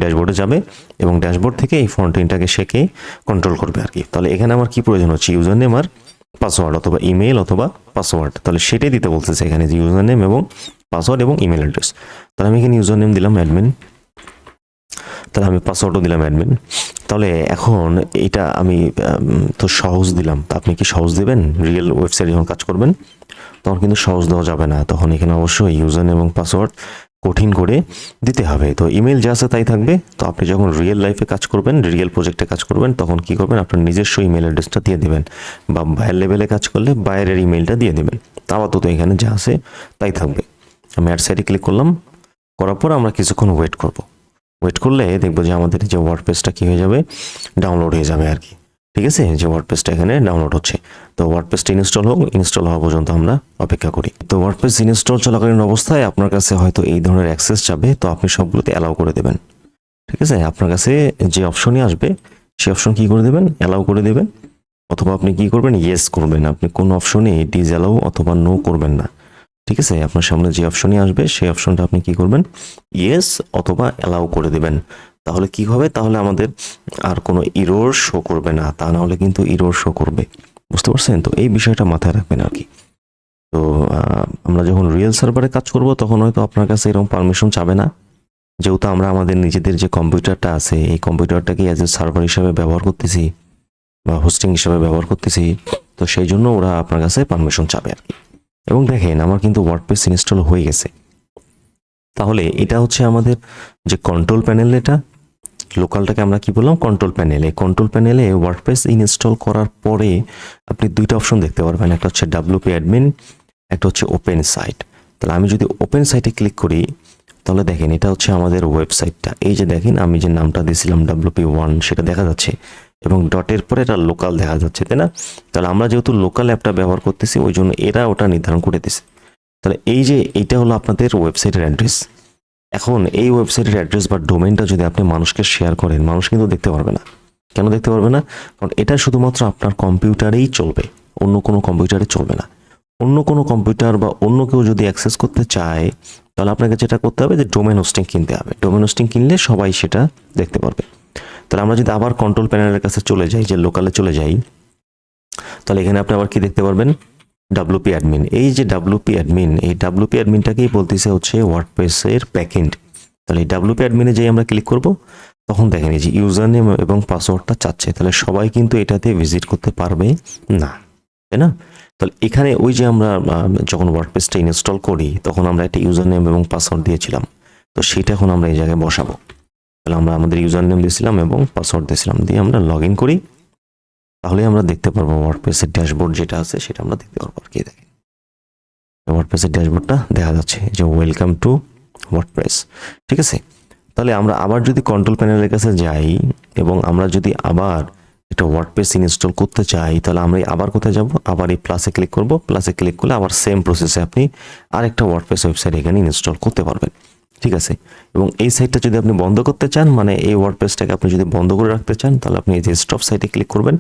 ড্যাশবোর্ডে যাবে এবং ড্যাশবোর্ড থেকে এই ফ্রন্ট এন্ডটাকে শেখে কন্ট্রোল করবে আর কি। তাহলে এখানে আমার কি প্রয়োজন হচ্ছে, ইউজার নেম আর পাসওয়ার্ড, অথবা ইমেল অথবা পাসওয়ার্ড। তাহলে সেটাই দিতে বলতেছে এখানে, যে ইউজার নেম এবং পাসওয়ার্ড এবং ইমেল অ্যাড্রেস। তাহলে আমি এখানে ইউজার নেম দিলাম অ্যাডমিন, তাহলে আমি পাসওয়ার্ডও দিলাম অ্যাডমিন। তাহলে এখন এটা আমি তো সহজ দিলাম, তা আপনি কি সহজ দেবেন? রিয়েল ওয়েবসাইট যখন কাজ করবেন তখন কিন্তু সহজ দেওয়া যাবে না, তখন এখানে অবশ্যই ইউজার নেম এবং পাসওয়ার্ড কঠিন করে দিতে হবে। তো ইমেল যা আছে তাই থাকবে। তো আপনি যখন রিয়েল লাইফে কাজ করবেন, রিয়েল প্রজেক্টে কাজ করবেন, তখন কি করবেন, আপনার নিজস্ব ইমেল অ্যাড্রেসটা দিয়ে দেবেন, বা বাইরের লেভেলে কাজ করলে বাইরের ইমেলটা দিয়ে দেবেন। আপাতত এখানে যা আছে তাই থাকবে। আমি অ্যাড সাইডে ক্লিক করলাম, করার পর আমরা কিছুক্ষণ ওয়েট করলে দেখবো যে আমাদের যে ওয়ার্ডপ্রেসটা কি হয়ে যাবে, ডাউনলোড হয়ে যাবে আর কি। ঠিক আছে, যে ওয়ার্ডপ্রেসটা এখানে ডাউনলোড হচ্ছে। তো ওয়ার্ডপ্রেসটা ইনস্টল হওয়া পর্যন্ত আমরা অপেক্ষা করি। তো ওয়ার্ডপ্রেস ইনস্টল চলাকালীন অবস্থায় আপনার কাছে হয়তো এই ধরনের অ্যাক্সেস যাবে, তো আপনি সবগুলোতে অ্যালাউ করে দেবেন। ঠিক আছে, আপনার কাছে যে অপশনই আসবে সেই অপশন কি করে দেবেন, অ্যালাউ করে দেবেন, অথবা আপনি কি করবেন, ইয়েস করবেন। আপনি কোন অপশনে ডিসঅ্যালাউ অথবা নো করবেন না। ঠিক আছে, আপনার সামনে যে অপশনই আসবে সেই অপশনটা আপনি কি করবেন, ইয়েস অথবা অ্যালাউ করে দেবেন। তাহলে কি হবে, তাহলে আমাদের আর কোনো ইরর শো করবে না, তা না হলে কিন্তু ইরর শো করবে। বুঝতে পারছেন? তো এই বিষয়টা মাথায় রাখবেন আর কি। তো আমরা যখন রিয়েল সার্ভারে কাজ করব তখন হয়তো আপনার কাছে এরকম পারমিশন চাবে না, যেহেতু আমরা আমাদের নিজেদের যে কম্পিউটারটা আছে এই কম্পিউটারটাকে অ্যাজ এ সার্ভার হিসাবে ব্যবহার করতেছি বা হোস্টিং হিসাবে ব্যবহার করতেছি, তো সেই জন্য ওরা আপনার কাছে পারমিশন চাবে আর কি। এবং দেখেন আমার কিন্তু ওয়ার্ডপ্রেস ইনস্টল হয়ে গেছে। তাহলে এটা হচ্ছে আমাদের যে কন্ট্রোল প্যানেল, এটা লোকালটাকে আমরা কি বললাম, কন্ট্রোল প্যানেল। এই কন্ট্রোল প্যানেলে ওয়ার্ডপ্রেস ইনস্টল করার পরে আপনি দুইটা অপশন দেখতে পারবেন, একটা হচ্ছে WP অ্যাডমিন, একটা হচ্ছে ওপেন সাইট। তাহলে আমি যদি ওপেন সাইটে ক্লিক করি তাহলে দেখেন এটা হচ্ছে আমাদের ওয়েবসাইটটা। এই যে দেখেন আমি যে নামটা দিয়েছিলাম WP1 সেটা দেখা যাচ্ছে, এবং ডটের পরে এটা লোকাল দেখা যাচ্ছে, তাই না? তাহলে আমরা যেহেতু লোকাল অ্যাপটা ব্যবহার করতেছি ওই জন্য এরা ওটা নির্ধারণ করে দিছে। তাহলে এই যে এইটা হলো আপনাদের ওয়েবসাইটের অ্যাড্রেস। এখন এই ওয়েবসাইটের অ্যাড্রেস বা ডোমেইনটা যদি আপনি মানুষকে শেয়ার করেন, মানুষ কিন্তু দেখতে পারবে না। কেন দেখতে পারবে না? কারণ এটা শুধুমাত্র আপনার কম্পিউটারেই চলবে, অন্য কোনো কম্পিউটারে চলবে না। অন্য কোনো কম্পিউটার বা অন্য কেউ যদি অ্যাক্সেস করতে চায় তাহলে আপনাকে যেটা করতে হবে যে ডোমেন হোস্টিং কিনতে হবে। ডোমেন হোস্টিং কিনলে সবাই সেটা দেখতে পারবে। তাহলে আমরা যদি আবার কন্ট্রোল প্যানেলের কাছে চলে যাই, যে লোকালে চলে যাই, তাহলে এখানে আপনি আবার কি দেখতে পারবেন, WP অ্যাডমিন। এই যে WP অ্যাডমিন, এই WP অ্যাডমিনটাকেই বলতেছে হচ্ছে ওয়ার্ডপ্রেসের ব্যাকএন্ড। তাহলে এই WP অ্যাডমিনে যেই আমরা ক্লিক করব তখন দেখেন এই যে ইউজার নেম এবং পাসওয়ার্ডটা চাচ্ছে, তাহলে সবাই কিন্তু এটাতে ভিজিট করতে পারবে না, তাই না? তাহলে এখানে ওই যে আমরা যখন ওয়ার্ডপ্রেসটা ইনস্টল করি তখন আমরা একটা ইউজার নেম এবং পাসওয়ার্ড দিয়েছিলাম, তো সেটা এখন আমরা এই জায়গায় বসাবো। তাহলে আমরা আমাদের ইউজার নেম দিয়েছিলাম এবং পাসওয়ার্ড দিয়েছিলাম, দিয়ে আমরা লগ ইন করি, তাহলে আমরা দেখতে পারবো ওয়ার্ডপ্রেসের ড্যাশবোর্ড যেটা আছে সেটা আমরা দেখতে পারবো আর কি। দেখেন ওয়ার্ডপ্রেসের ড্যাশবোর্ডটা দেখা যাচ্ছে যে ওয়েলকাম টু ওয়ার্ডপ্রেস। ঠিক আছে, তাহলে আমরা আবার যদি কন্ট্রোল প্যানেলের কাছে যাই এবং আমরা যদি আবার একটা ওয়ার্ডপ্রেস ইনস্টল করতে চাই তাহলে আমরা আবার কোথায় যাব, আবার এই প্লাসে ক্লিক করব। প্লাসে ক্লিক করলে আবার সেম প্রসেসে আপনি আরেকটা ওয়ার্ডপ্রেস ওয়েবসাইট এখানে ইনস্টল করতে পারবেন। ঠিক আছে, এবং এই সাইটটা যদি আপনি বন্ধ করতে চান, মানে এই ওয়ার্ডপ্রেসটাকে আপনি যদি বন্ধ করে রাখতে চান, তাহলে আপনি এই যে স্টপ সাইটে ক্লিক করবেন।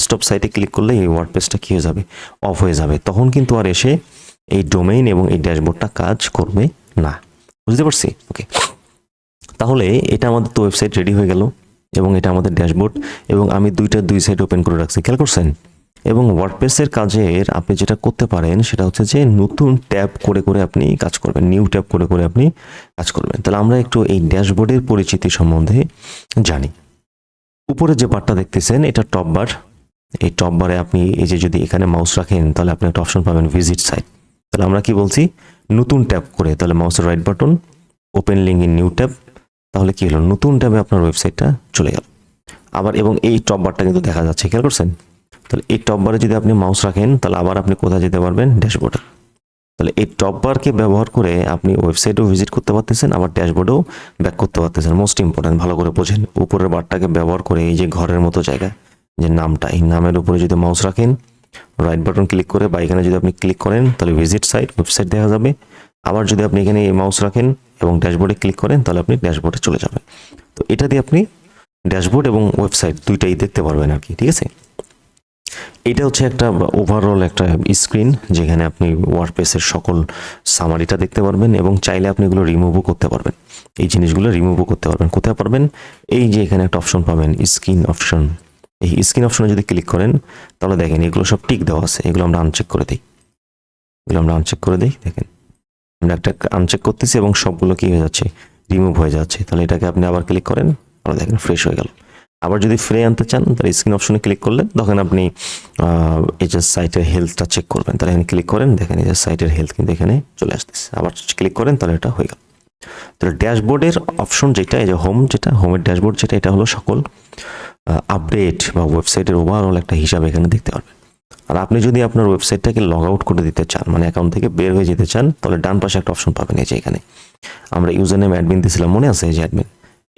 স্টপ সাইটে ক্লিক করলে এই ওয়ার্ডপ্রেসটা কি হয়ে যাবে, অফ হয়ে যাবে। তখন কিন্তু আর এসে এই ডোমেইন এবং এই ড্যাশবোর্ডটা কাজ করবে না। বুঝতে পারছি? ওকে, তাহলে এটা আমাদের তো ওয়েবসাইট রেডি হয়ে গেল এবং এটা আমাদের ড্যাশবোর্ড, এবং আমি দুই সাইট ওপেন করে রাখছি, খেয়াল করছেন? এবং ওয়ার্ডপ্রেসের কাজের আপনি যেটা করতে পারেন সেটা হচ্ছে যে নতুন ট্যাব করে করে আপনি কাজ করবেন, নিউ ট্যাব করে করে আপনি কাজ করবেন। তাহলে আমরা একটু এই ড্যাশবোর্ডের পরিচিতি সম্বন্ধে জানি। উপরে যে বারটা দেখতেছেন এটা টপ বার, এই টপ বারে আপনি এই যে যদি এখানে মাউস রাখেন তাহলে আপনি একটা অপশন পাবেন ভিজিট সাইট। তাহলে আমরা কি বলছি, নতুন ট্যাব করে, তাহলে মাউসের right button, open link in new tab, তাহলে কি হলো, নতুন ট্যাবে আপনার ওয়েবসাইটটা চলে গেল। আবার এবং এই টপ বারটা কিন্তু দেখা যাচ্ছে, খেয়াল করছেন? তাহলে এই টপ বারে যদি আপনি মাউস রাখেন তাহলে আবার আপনি কোথায় যেতে পারবেন, ড্যাশবোর্ডে। তাহলে এই টপ বারকে ব্যবহার করে আপনি ওয়েবসাইটেও ভিজিট করতে পারতেছেন, আবার ড্যাশবোর্ডেও ব্যাক করতে পারতেছেন। মোস্ট ইম্পর্টেন্ট, ভালো করে বোঝেন। উপরের বারটাকে ব্যবহার করে এই যে ঘরের মতো জায়গা, যে নামটা, এই নামের উপরে যদি মাউস রাখেন, রাইট বাটন ক্লিক করে বা এখানে যদি আপনি ক্লিক করেন তাহলে ভিজিট সাইট, ওয়েবসাইট দেখা যাবে। আবার যদি আপনি এখানে এই মাউস রাখেন এবং ড্যাশবোর্ডে ক্লিক করেন তাহলে আপনি ড্যাশবোর্ডে চলে যাবেন। তো এটা দিয়ে আপনি ড্যাশবোর্ড এবং ওয়েবসাইট দুইটাই দেখতে পারবেন আর কি, ঠিক আছে? এটা হচ্ছে একটা ওভারঅল একটা স্ক্রিন, যেখানে আপনি ওয়ার্ডপ্রেসের সকল সামারিটা দেখতে পারবেন এবং চাইলে আপনি এগুলো রিমুভও করতে পারবেন। এই জিনিসগুলো রিমুভও করতে পারবেন। কোথায় পারবেন? এই যে এখানে একটা অপশন পাবেন, স্ক্রিন অপশন। এই স্ক্রিন অপশনে যদি ক্লিক করেন তাহলে দেখেন এগুলো সব টিক দেওয়া আছে, এগুলো আমরা আনচেক করে দিই। দেখেন আমরা একটা আনচেক করতেছি এবং সবগুলো কি হয়ে যাচ্ছে, রিমুভ হয়ে যাচ্ছে। তাহলে এটাকে আপনি আবার ক্লিক করেন, তাহলে দেখেন ফ্রেশ হয়ে গেল। আবার যদি ফ্রি আনতে চান তাহলে স্ক্রিন অপশনে ক্লিক করলে তখন আপনি এই যে সাইটের হেলথটা চেক করবেন। তাহলে এখানে ক্লিক করেন, দেখেন এই যে সাইটের হেলথ কিন্তু এখানে চলে আসতেছে। আবার ক্লিক করেন তাহলে এটা হয়ে গেল। তাহলে ড্যাশবোর্ডের অপশন যেটা, এই যে হোম, যেটা হোমের ড্যাশবোর্ড যেটা, এটা হলো সকল আপডেট বা ওয়েবসাইটের ওভারঅল একটা হিসাব এখানে দেখতে পারবেন। আর আপনি যদি আপনার ওয়েবসাইটটাকে লগ আউট করে দিতে চান, মানে অ্যাকাউন্ট থেকে বের হয়ে যেতে চান, তাহলে ডান পাশে একটা অপশন পাবেন, এই যে এখানে আমরা ইউজার নেম অ্যাডমিন দিয়েছিলাম, মনে আছে? এই যে অ্যাডমিন,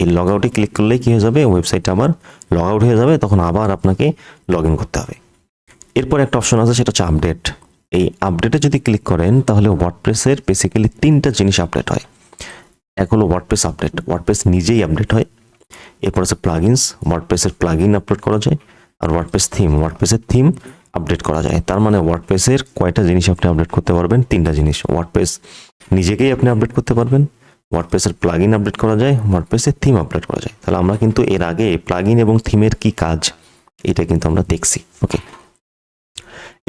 এই লগ আউটে ক্লিক করলেই কি হয়ে যাবে, ওয়েবসাইটটা আবার লগ আউট হয়ে যাবে। তখন আবার আপনাকে লগ ইন করতে হবে। এরপর একটা অপশন আছে, সেটা হচ্ছে আপডেট। এই আপডেটে যদি ক্লিক করেন তাহলে ওয়ার্ডপ্রেসের বেসিক্যালি তিনটা জিনিস আপডেট হয়। এক হলো ওয়ার্ডপ্রেস আপডেট, ওয়ার্ডপ্রেস নিজেই আপডেট হয়। এরপর আছে প্লাগইনস, ওয়ার্ডপ্রেসের প্লাগইন আপলোড করা যায়। আর ওয়ার্ডপ্রেস থিম, ওয়ার্ডপ্রেসের থিম আপডেট করা যায়। তার মানে ওয়ার্ডপ্রেসের কয়টা জিনিস আপনি আপডেট করতে পারবেন? তিনটা জিনিস। ওয়ার্ডপ্রেস নিজেকেই আপনি আপডেট করতে পারবেন, ওয়ার্ডপ্রেসের প্লাগইন আপডেট করা যায়, ওয়ার্ডপ্রেসের থিম আপডেট করা যায়। তাহলে আমরা কিন্তু এর আগে প্লাগইন এবং থিমের কি কাজ এটা কিন্তু আমরা দেখছি। ওকে,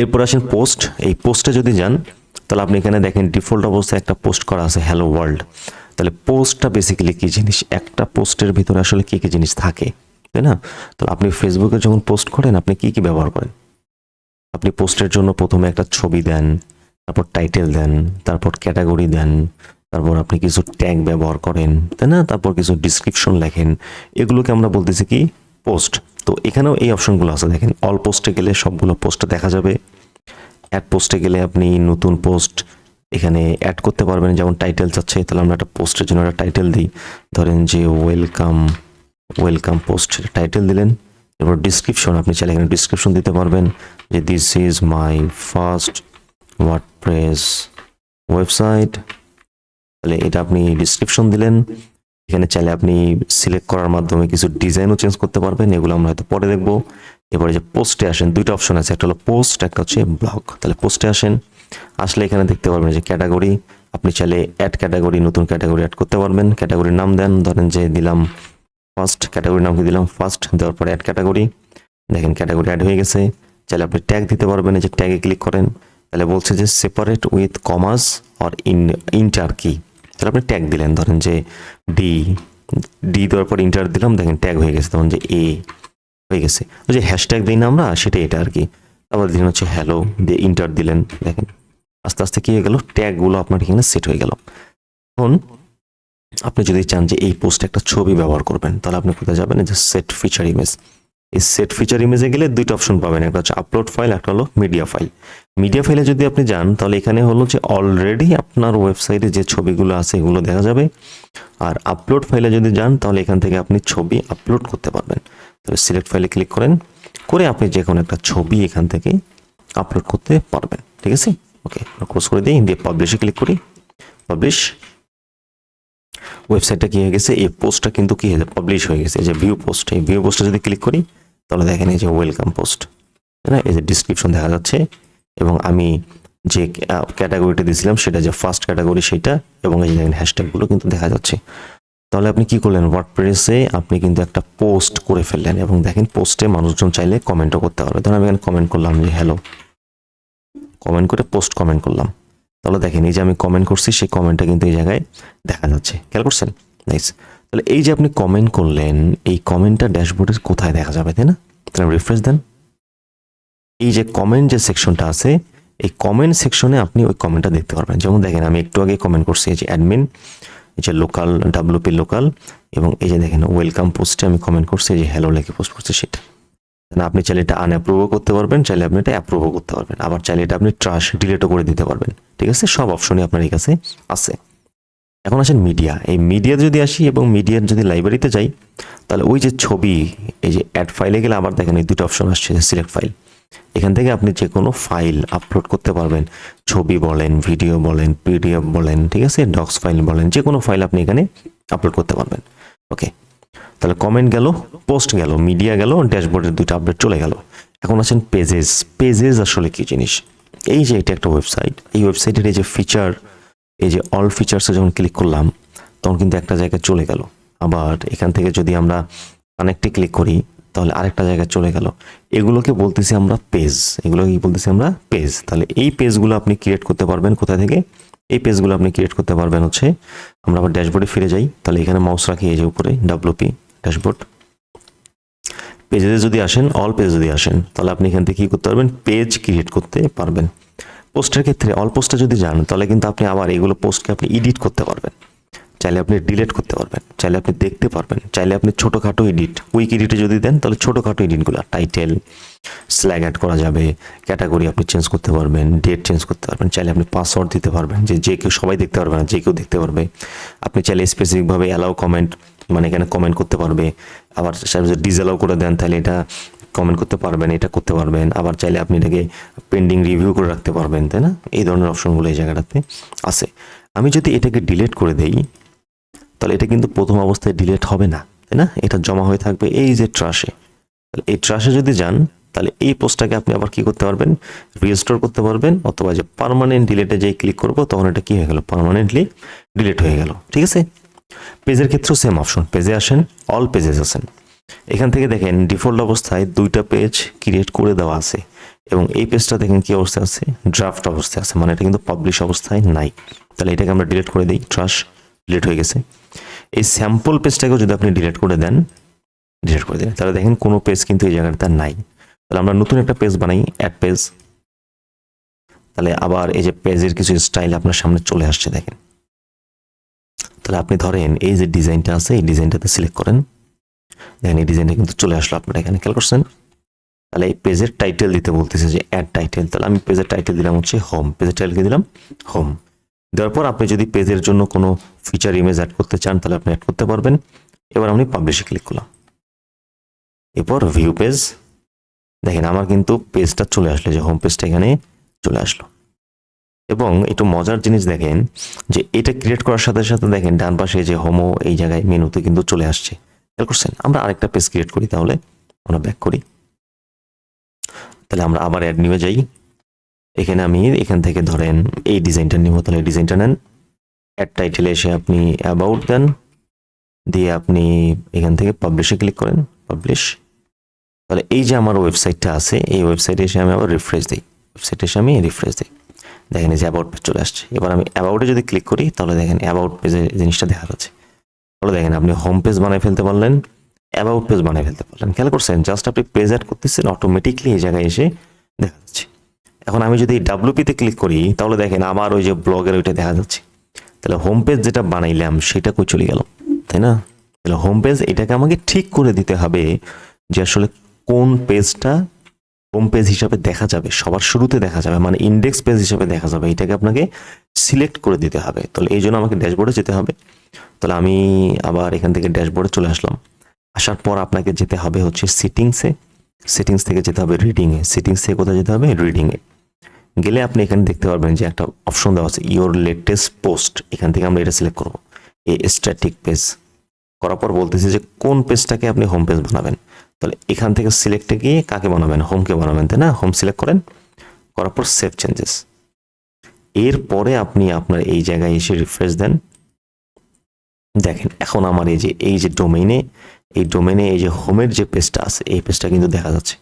এরপর আসেন পোস্ট। এই পোস্টে যদি যান তাহলে আপনি এখানে দেখেন ডিফল্ট অবস্থায় একটা পোস্ট করা আছে, হ্যালো ওয়ার্ল্ড। তাহলে পোস্টটা বেসিক্যালি কি জিনিস, একটা পোস্টের ভিতরে আসলে কি কি জিনিস থাকে, তাই না? তাহলে আপনি ফেসবুকে যখন পোস্ট করেন আপনি কি কি ব্যবহার করেন? আপনি পোস্টের জন্য প্রথমে একটা ছবি দেন, তারপর টাইটেল দেন, তারপর ক্যাটাগরি দেন, তারপর আপনি কিছু ট্যাগ ব্যবহার করেন, তাই না? তারপর কিছু ডিসক্রিপশন লেখেন। এগুলোকে আমরা বলতেছি কি, পোস্ট। তো এখানেও এই অপশনগুলো আছে, দেখেন অল পোস্টে গেলে সবগুলো পোস্ট দেখা যাবে। অ্যাড পোস্টে গেলে আপনি নতুন পোস্ট এখানে অ্যাড করতে পারবেন। যেমন টাইটেল চাচ্ছে, তাহলে আমরা একটা পোস্টের জন্য একটা টাইটেল দিই, ধরেন যে ওয়েলকাম পোস্ট টাইটেল দিলেন। এরপর ডিসক্রিপশন, আপনি চাইলে এখানে ডিসক্রিপশন দিতে পারবেন যে this is my first WordPress website. তাহলে এটা আপনি ডিসক্রিপশন দিলেন। এখানে চাইলে আপনি সিলেক্ট করার মাধ্যমে কিছু ডিজাইনও চেঞ্জ করতে পারবেন, এগুলো আমরা হয়তো পরে দেখবো। এবারে যে পোস্টে আসেন, দুইটা অপশন আছে, একটা হলো পোস্ট, একটা হচ্ছে ব্লগ। তাহলে পোস্টে আসেন, আসলে এখানে দেখতে পারবেন যে ক্যাটাগরি, আপনি চাইলে অ্যাড ক্যাটাগরি, নতুন ক্যাটাগরি অ্যাড করতে পারবেন। ক্যাটাগরির নাম দেন, ধরেন যে দিলাম ফার্স্ট, ক্যাটাগরির নাম কি দিলাম ফার্স্ট, দেওয়ার পরে অ্যাড ক্যাটাগরি, দেখেন ক্যাটাগরি অ্যাড হয়ে গেছে। চাইলে আপনি ট্যাগ দিতে পারবেন, এই যে ট্যাগে ক্লিক করেন, তাহলে বলছে যে সেপারেট উইথ কমাস অর ইন্টার কি। তাহলে আপনি ট্যাগ দিলেন, ধরেন যে ডি দেওয়ার পর ইন্টার দিলাম, দেখেন ট্যাগ হয়ে গেছে, তখন যে এ হয়ে গেছে। ওই যে হ্যাশট্যাগ দিই না আমরা, সেটাই এটা আর কি। আবার দিন হচ্ছে হ্যালো, দিয়ে ইন্টার দিলেন, দেখেন আস্তে আস্তে কি হয়ে গেল, ট্যাগগুলো আপনার এখানে সেট হয়ে গেল। এখন আপনি যদি চান যে এই পোস্টে একটা ছবি ব্যবহার করবেন, তাহলে আপনি কোথায় যাবেন, যে সেট ফিচার ইমেজ। এই সেট ফিচার ইমেজে গেলে দুইটা অপশন পাবেন, একটা হচ্ছে আপলোড ফাইল, একটা হলো মিডিয়া ফাইল। মিডিয়া ফাইলে যদি আপনি যান তাহলে এখানে হলো যে অলরেডি আপনার ওয়েবসাইটে যে ছবিগুলো আছে এগুলো দেখা যাবে। আর আপলোড ফাইলে যদি যান তাহলে এখান থেকে আপনি ছবি আপলোড করতে পারবেন। তাহলে সিলেক্ট ফাইলে ক্লিক করেন, করে আপনি যে কোনো একটা ছবি এখান থেকে আপলোড করতে পারবেন, ঠিক আছে? ওকে, ক্লোজ করে দিই, দিয়ে পাবলিশে ক্লিক করি, পাবলিশ। ওয়েবসাইটটা কি হয়ে গেছে, এই পোস্টটা কিন্তু কি হয়েছে, পাবলিশ হয়ে গেছে। এই যে ভিউ পোস্ট, এই ভিউ পোস্টে যদি ক্লিক করি তাহলে দেখেন এই যে ওয়েলকাম পোস্ট, তাই না? এই যে ডিসক্রিপশন দেখা যাচ্ছে এবং আমি যে ক্যাটাগরিটা দিয়েছিলাম সেটা যে ফার্স্ট ক্যাটাগরি সেটা, এবং এই যে দেখেন হ্যাশট্যাগুলো কিন্তু দেখা যাচ্ছে। তাহলে আপনি কি করলেন, ওয়ার্ডপ্রেসে আপনি কিন্তু একটা পোস্ট করে ফেললেন এবং দেখেন পোস্টে মানুষজন চাইলে কমেন্টও করতে পারবে। ধরুন আমি এখানে কমেন্ট করলাম যে হ্যালো, কমেন্ট করে পোস্ট কমেন্ট করলাম, তাহলে দেখেন এই যে আমি কমেন্ট করছি সেই কমেন্টটা কিন্তু এই জায়গায় দেখা যাচ্ছে, খেয়াল করছেন? নাইস। তাহলে এই যে আপনি কমেন্ট করলেন, এই কমেন্টটা ড্যাশবোর্ডের কোথায় দেখা যাবে, তাই না? তাহলে রিফ্রেশ দেন, এই যে কমেন্ট যে সেকশনটা আছে, এই কমেন্ট সেকশনে আপনি ওই কমেন্টটা দেখতে পারবেন। যেমন দেখেন আমি একটু আগে কমেন্ট করছি, এই যে অ্যাডমিন, এই যে লোকাল ডাব্লিউপি লোকাল, এবং এই যে দেখেন ওয়েলকাম পোস্টে আমি কমেন্ট করছি, এই যে হ্যালো লিখে পোস্ট করছি সেটা। না আপনি চাইলে এটা আনঅ্যাপ্রুভও করতে পারবেন, চাইলে আপনি এটা অ্যাপ্রুভও করতে পারবেন, আবার চাইলে এটা আপনি ট্রাশ ডিলিটও করে দিতে পারবেন। ঠিক আছে, সব অপশনই আপনার এই কাছে আছে। এখন আসেন মিডিয়া। এই মিডিয়া যদি আসি এবং মিডিয়ার যদি লাইব্রেরিতে যাই, তাহলে ওই যে ছবি, এই যে অ্যাড ফাইলে গেলে আবার দেখেন এই দুটো অপশন আসছে, সিলেক্ট ফাইল। এখান থেকে আপনি যে কোনো ফাইল আপলোড করতে পারবেন, ছবি বলেন, ভিডিও বলেন, পিডিএফ বলেন, ঠিক আছে, ডক্স ফাইল বলেন, যে কোনো ফাইল আপনি এখানে আপলোড করতে পারবেন। ওকে, তাহলে কমেন্ট গেল, পোস্ট গেল, মিডিয়া গেল, ড্যাশবোর্ডের দুটো আপডেট চলে গেল। এখন আছেন পেজেস। পেজেস আসলে কি জিনিস? এই যে এটা একটা ওয়েবসাইট, এই ওয়েবসাইটের এই যে ফিচার, এই যে অল ফিচার্সে যখন ক্লিক করলাম তখন কিন্তু একটা জায়গায় চলে গেল। আবার এখান থেকে যদি আমরা কানেক্টে ক্লিক করি তাহলে আরেকটা জায়গায় চলে গেল। এগুলোকে বলতেছি আমরা পেজ, এগুলো কি বলতেছি আমরা পেজ। তাহলে এই পেজগুলো আপনি ক্রিয়েট করতে পারবেন কোথা থেকে? এই পেজগুলো আপনি ক্রিয়েট করতে পারবেন হচ্ছে, আমরা আবার ড্যাশবোর্ডে ফিরে যাই, তাহলে এখানে মাউস রাখি, এই যে উপরে ডাব্লিউপি ড্যাশবোর্ড, পেজে যদি আসেন, অল পেজ যদি আসেন, তাহলে আপনি এখান থেকে কি করতে পারবেন? পেজ ক্রিয়েট করতে পারবেন। পোস্টের ক্ষেত্রে অল পোস্টে যদি যান তাহলে কিন্তু আপনি আবার এগুলো পোস্টকে আপনি এডিট করতে পারবেন, চাইলে আপনি ডিলিট করতে পারবেন, চাইলে আপনি দেখতে পারবেন, চাইলে আপনি ছোটোখাটো এডিট, কুইক এডিটে যদি দেন তাহলে ছোটোখাটো এডিটগুলো, টাইটেল স্ল্যাগ অ্যাড করা যাবে, ক্যাটাগরি আপনি চেঞ্জ করতে পারবেন, ডেট চেঞ্জ করতে পারবেন, চাইলে আপনি পাসওয়ার্ড দিতে পারবেন, যে কেউ সবাই দেখতে পারবে না, যে কেউ দেখতে পারবে। আপনি চাইলে স্পেসিফিকভাবে অ্যালাউ কমেন্ট, মানে এখানে কমেন্ট করতে পারবে। আবার যদি ডিসঅ্যালাউ করে দেন তাহলে এটা কমেন্ট করতে পারবেন, এটা করতে পারবেন। আবার চাইলে আপনি এটাকে পেন্ডিং রিভিউ করে রাখতে পারবেন, তাই না? এই ধরনের অপশনগুলো এই জায়গাটাতে আছে। আমি যদি এটাকে ডিলিট করে দেই তাহলে এটা কিন্তু প্রথম অবস্থায় ডিলিট হবে না, তাই না? এটা জমা হয়ে থাকবে এই যে ট্রাশে। তাহলে এই ট্রাশে যদি যান তাহলে এই পোস্টটাকে আপনি আবার কি করতে পারবেন? রিস্টোর করতে পারবেন, অথবা যে পার্মানেন্ট ডিলিটে যেই ক্লিক করব তখন এটা কি হয়ে গেল? পার্মানেন্টলি ডিলিট হয়ে গেল। ঠিক আছে, পেজের ক্ষেত্রেও সেম অপশন। পেজে আসেন, অল পেজেস আসেন, এখান থেকে দেখেন ডিফল্ট অবস্থায় দুইটা পেজ ক্রিয়েট করে দেওয়া আছে, এবং এই পেজটা দেখেন কি অবস্থায় আছে? ড্রাফট অবস্থায় আছে, মানে এটা কিন্তু পাবলিশ অবস্থায় নাই। তাহলে এটাকে আমরা ডিলিট করে দিই, ট্রাশ ডিলিট হয়ে গেছে। এই স্যাম্পল পেজটাকেও যদি আপনি ডিলিট করে দেন, ডিলিট করে দিলেন, তাহলে দেখেন কোনো পেজ কিন্তু এই জায়গাটা নাই। তাহলে আমরা নতুন একটা পেজ বানাই, অ্যাড পেজ। তাহলে আবার এই যে পেজের কিছু স্টাইল আপনার সামনে চলে আসছে দেখেন। তাহলে আপনি ধরেন এই যে ডিজাইনটা আছে, এই ডিজাইনটাতে সিলেক্ট করেন, দেখেন এই ডিজাইনটা কিন্তু চলে আসলো, আপনারা এখানে খেয়াল করছেন। তাহলে এই পেজের টাইটেল দিতে বলতেছে যে অ্যাড টাইটেল, তাহলে আমি পেজের টাইটেল দিলাম হচ্ছে হোম, পেজের টাইটেল দিলাম হোম। দেওয়ার পর আপনি যদি পেজের জন্য কোনো ফিচার ইমেজ অ্যাড করতে চান তাহলে আপনি অ্যাড করতে পারবেন। এবার আমি পাবলিশে ক্লিক করলাম, এরপর ভিউ পেজ, দেখেন আমার কিন্তু পেজটা চলে আসলো, যে হোম পেজটা এখানে চলে আসলো। এবং একটু মজার জিনিস দেখেন যে এটা ক্রিয়েট করার সাথে সাথে দেখেন ডান পাশে যে হোমো এই জায়গায় মেনুতে কিন্তু চলে আসছে, খেয়াল করছেন? আমরা আরেকটা পেজ ক্রিয়েট করি, তাহলে আমরা ব্যাক করি, তাহলে আমরা আবার অ্যাড নিয়ে যাই। এখানে আমি এখান থেকে ধরেন এই ডিজাইনটা নিব, তাহলে এই ডিজাইনটা নেন। অ্যাড টাইটেলে এসে আপনি অ্যাবাউট দেন, দিয়ে আপনি এখান থেকে পাবলিশে ক্লিক করেন, পাবলিশ। তাহলে এই যে আমার ওয়েবসাইটটা আছে, এই ওয়েবসাইটে এসে আমি আবার রিফ্রেশ দিই, ওয়েবসাইটে এসে আমি রিফ্রেশ দিই, দেখেন এই যে অ্যাবাউট পেজ চলে আসছে। এবার আমি অ্যাবাউটে যদি ক্লিক করি তাহলে দেখেন অ্যাবাউট পেজের জিনিসটা দেখা যাচ্ছে। তাহলে দেখেন আপনি হোম পেজ বানিয়ে ফেলতে পারলেন, অ্যাবাউট পেজ বানিয়ে ফেলতে পারলেন, খেয়াল করছেন? জাস্ট আপনি পেজ অ্যাড করতেছেন, অটোমেটিকলি এই জায়গায় এসে দেখা যাচ্ছে। এখন আমি যদি ডাব্লিউপিতে ক্লিক করি তাহলে দেখেন আবার ওই যে ব্লগের ওইটা দেখা যাচ্ছে। তাহলে হোম পেজ যেটা বানাইলাম সেটা কই চলে গেল, তাই না? তাহলে হোম পেজ এটাকে আমাকে ঠিক করে দিতে হবে যে আসলে কোন পেজটা হোম পেজ হিসাবে দেখা যাবে, সবার শুরুতে দেখা যাবে, মানে ইন্ডেক্স পেজ হিসাবে দেখা যাবে, এটাকে আপনাকে সিলেক্ট করে দিতে হবে। তাহলে এই জন্য আমাকে ড্যাশবোর্ডে যেতে হবে। তাহলে আমি আবার এখান থেকে ড্যাশবোর্ডে চলে আসলাম। আসার পর আপনাকে যেতে হবে হচ্ছে সেটিংসে, সেটিংস থেকে যেতে হবে রিডিংয়ে, সেটিংস থেকে কোথায় যেতে হবে? রিডিংয়ে গেলে আপনি এখানে দেখতে পারবেন যে একটা অপশন দেওয়া আছে ইওর লেটেস্ট পোস্ট, এখান থেকে আমরা এটা সিলেক্ট করব, এই স্ট্যাটিক পেজ। করার পর বলতেছে যে কোন পেজটাকে আপনি হোম পেজ বানাবেন, তাহলে এখান থেকে সিলেক্টে গিয়ে কাকে বানাবেন? হোমকে বানাবেন, তাই না? হোম সিলেক্ট করেন, করার পর সেভ চেঞ্জেস। এরপরে আপনি আপনার এই জায়গায় এসে রিফ্রেশ দেন, দেখেন এখন আমার এই যে ডোমেইনে, এই ডোমেইনে এই যে হোমের যে পেজটা আছে এই পেজটা কিন্তু দেখা যাচ্ছে,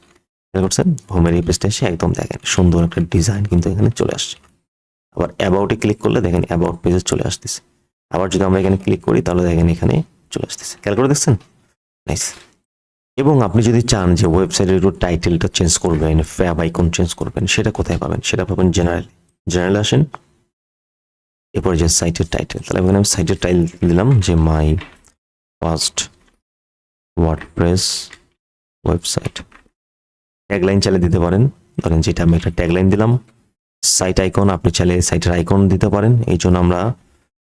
খেয়াল করছেন? হোমের এই পেজটা এসে একদম দেখেন সুন্দর একটা ডিজাইন কিন্তু এখানে চলে আসছে। আবার অ্যাবাউটে ক্লিক করলে দেখেন অ্যাবাউট পেজে চলে আসতেছে। আবার যদি আমরা এখানে ক্লিক করি তাহলে দেখেন এখানে চলে আসতেছে, খেয়াল করে দেখছেন? নাইস। এবং আপনি যদি চান যে ওয়েবসাইটের একটু টাইটেলটা চেঞ্জ করবেন, ফ্যাব আইকন চেঞ্জ করবেন, সেটা কোথায় পাবেন? সেটা পাবেন জেনারেল আসেন, এরপর যে সাইটের টাইটেল, তাহলে এখানে আমি সাইটের টাইটেল দিলাম যে my first WordPress website. Tagline চালিয়ে দিতে পারেন, ধরেন যেটা আমি একটা ট্যাগলাইন দিলাম। সাইট আইকন আপনি চাইলে সাইটের আইকন দিতে পারেন, এই জন্য আমরা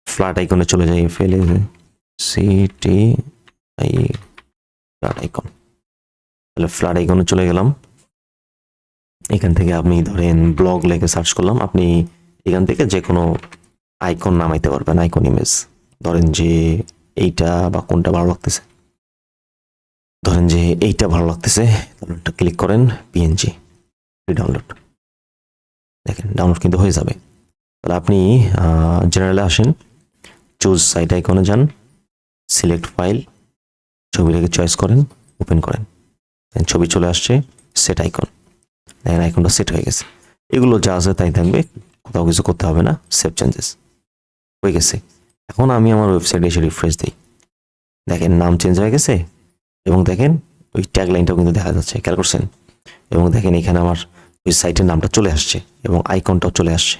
ফ্ল্যাট আইকনে চলে যাই, ফেলে সিটি আই ফ্ল্যাট আইকন, তাহলে ফ্ল্যাট আইকনে চলে গেলাম। এখান থেকে আপনি ধরেন ব্লগ লেগে সার্চ করলাম, আপনি এখান থেকে যে কোনো আইকন নামাইতে পারবেন, আইকন ইমেজ, ধরেন যে এইটা বা কোনটা ভালো লাগতেছে, ধরেন যে এইটা ভালো লাগতেছে, তাহলে ক্লিক করেন পিএনজি ডাউনলোড, দেখেন ডাউনলোড কিন্তু হয়ে যাবে। তাহলে আপনি জেনারেলে আসেন, চুজ সাইট আইকনে যান, সিলেক্ট ফাইল, ছবিটাকে চয়েস করেন, ওপেন করেন, ছবি চলে আসছে, সেট আইকন, দেখেন আইকনটা সেট হয়ে গেছে। এগুলো যা আছে তাই থাকবে, কোথাও কিছু করতে হবে না, সেভ চেঞ্জেস হয়ে গেছে। এখন আমি আমার ওয়েবসাইটে এসে রিফ্রেশ দিই, দেখেন নাম চেঞ্জ হয়ে গেছে এবং দেখেন ওই ট্যাগ লাইনটাও কিন্তু দেখা যাচ্ছে, খেয়াল করছেন? এবং দেখেন এখানে আমার ওই সাইটের নামটা চলে আসছে এবং আইকনটাও চলে আসছে।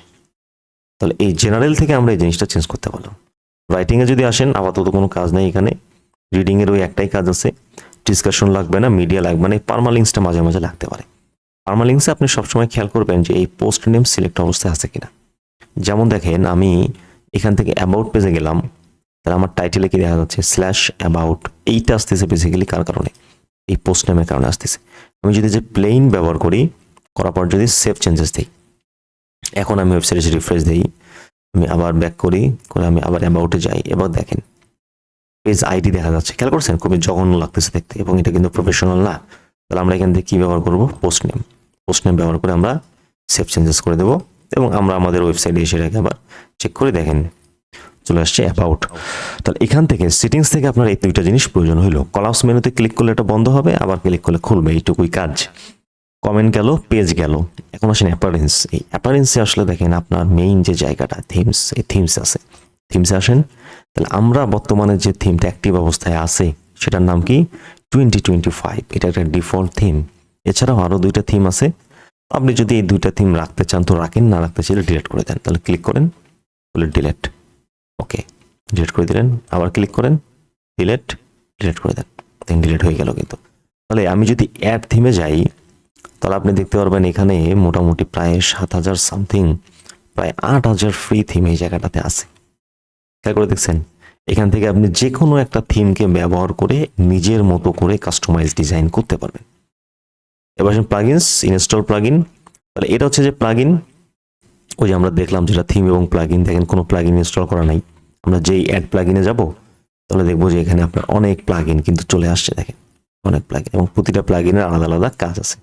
তাহলে এই জেনারেল থেকে আমরা এই জিনিসটা চেঞ্জ করতে পারলাম। রাইটিংয়ে যদি আসেন, আপাতত কোনো কাজ নেই এখানে, রিডিংয়ের ওই একটাই কাজ আছে, ডিসকাশন লাগবে না, মিডিয়া লাগবে না, পারমালিংসটা মাঝে মাঝে লাগতে পারে। পারমালিংসে আপনি সবসময় খেয়াল করবেন যে এই পোস্ট নেম সিলেক্ট অবস্থায় আছে কিনা। যেমন দেখেন আমি এখান থেকে অ্যাবাউট পেজে গেলাম, তাহলে আমার টাইটেলে কি দেখা যাচ্ছে স্ল্যাশ অ্যাবাউট, এইটা আসতেছে বেসিক্যালি কার কারণে? এই পোস্ট নেমের কারণে আসতেছে। আমি যদি যে প্লেন ব্যবহার করি, করার পর যদি সেভ চেঞ্জেস দিই, এখন আমি ওয়েবসাইটে রিফ্রেশ দিই, আমি আবার ব্যাক করি, করে আমি আবার অ্যাবাউটে যাই, এবার দেখেন পেজ আইডি দেখা যাচ্ছে, খেয়াল করছেন? খুবই জঘন্য লাগতেছে দেখতে এবং এটা কিন্তু প্রফেশনাল না। তাহলে আমরা এখান থেকে কী ব্যবহার করব? পোস্ট নেম ব্যবহার করে আমরা সেভ চেঞ্জেস করে দেবো এবং আমরা আমাদের ওয়েবসাইটে এসে রেখে আবার চেক করে দেখেন চলে আসছে অ্যাবাউট। তাহলে এখান থেকে সেটিংস থেকে আপনার এই দুইটা জিনিস প্রয়োজন হলো। কলামস মেনুতে ক্লিক করলে এটা বন্ধ হবে, আবার ক্লিক করলে খুলবে, এইটুকুই কাজ। কমেন্ট গেল, পেজ গেল, এখন আসেন অ্যাপারেন্স। এই অ্যাপারেন্সে আসলে দেখেন আপনার মেইন যে জায়গাটা থিমস, এই থিমস আছে, থিমসে আসেন। তাহলে আমরা বর্তমানে যে থিমটা অ্যাক্টিভ অবস্থায় আছে সেটার নাম কি? 2025, এটা একটা ডিফল্ট থিম। এছাড়াও আরও দুইটা থিম আছে, আপনি যদি এই দুইটা থিম রাখতে চান তো রাখেন, না রাখতে চাইলে ডিলিট করে দেন। তাহলে ক্লিক করেন, বলে ডিলিট, ওকে ডিলিট করে দিলেন, আবার ক্লিক করেন, ডিলিট করে দেন, দেন ডিলিট হয়ে গেল। কিন্তু তাহলে আমি যদি অ্যাড থিমে যাই, তাহলে আপনি দেখতে পারবেন এখানে মোটামুটি প্রায় 7,000 সামথিং, প্রায় 8,000 ফ্রি থিম এই জায়গাটাতে আছে। খেয়াল করে দেখছেন? এখান থেকে আপনি যে কোনো একটা থিমকে ব্যবহার করে নিজের মতো করে কাস্টমাইজ ডিজাইন করতে পারবেন। এবার প্লাগইনস, ইনস্টল প্লাগইন। তাহলে এটা হচ্ছে যে প্লাগইন, ওই যে আমরা দেখলাম যেটা থিম এবং প্লাগইন, দেখেন কোনো প্লাগইন ইনস্টল করা নাই। আমরা যেই অ্যাড প্লাগইনে যাব, তাহলে দেখবো যে এখানে আপনার অনেক প্লাগইন কিন্তু চলে আসছে, দেখেন অনেক প্লাগইন, এবং প্রতিটা প্লাগইনের আলাদা আলাদা কাজ আছে।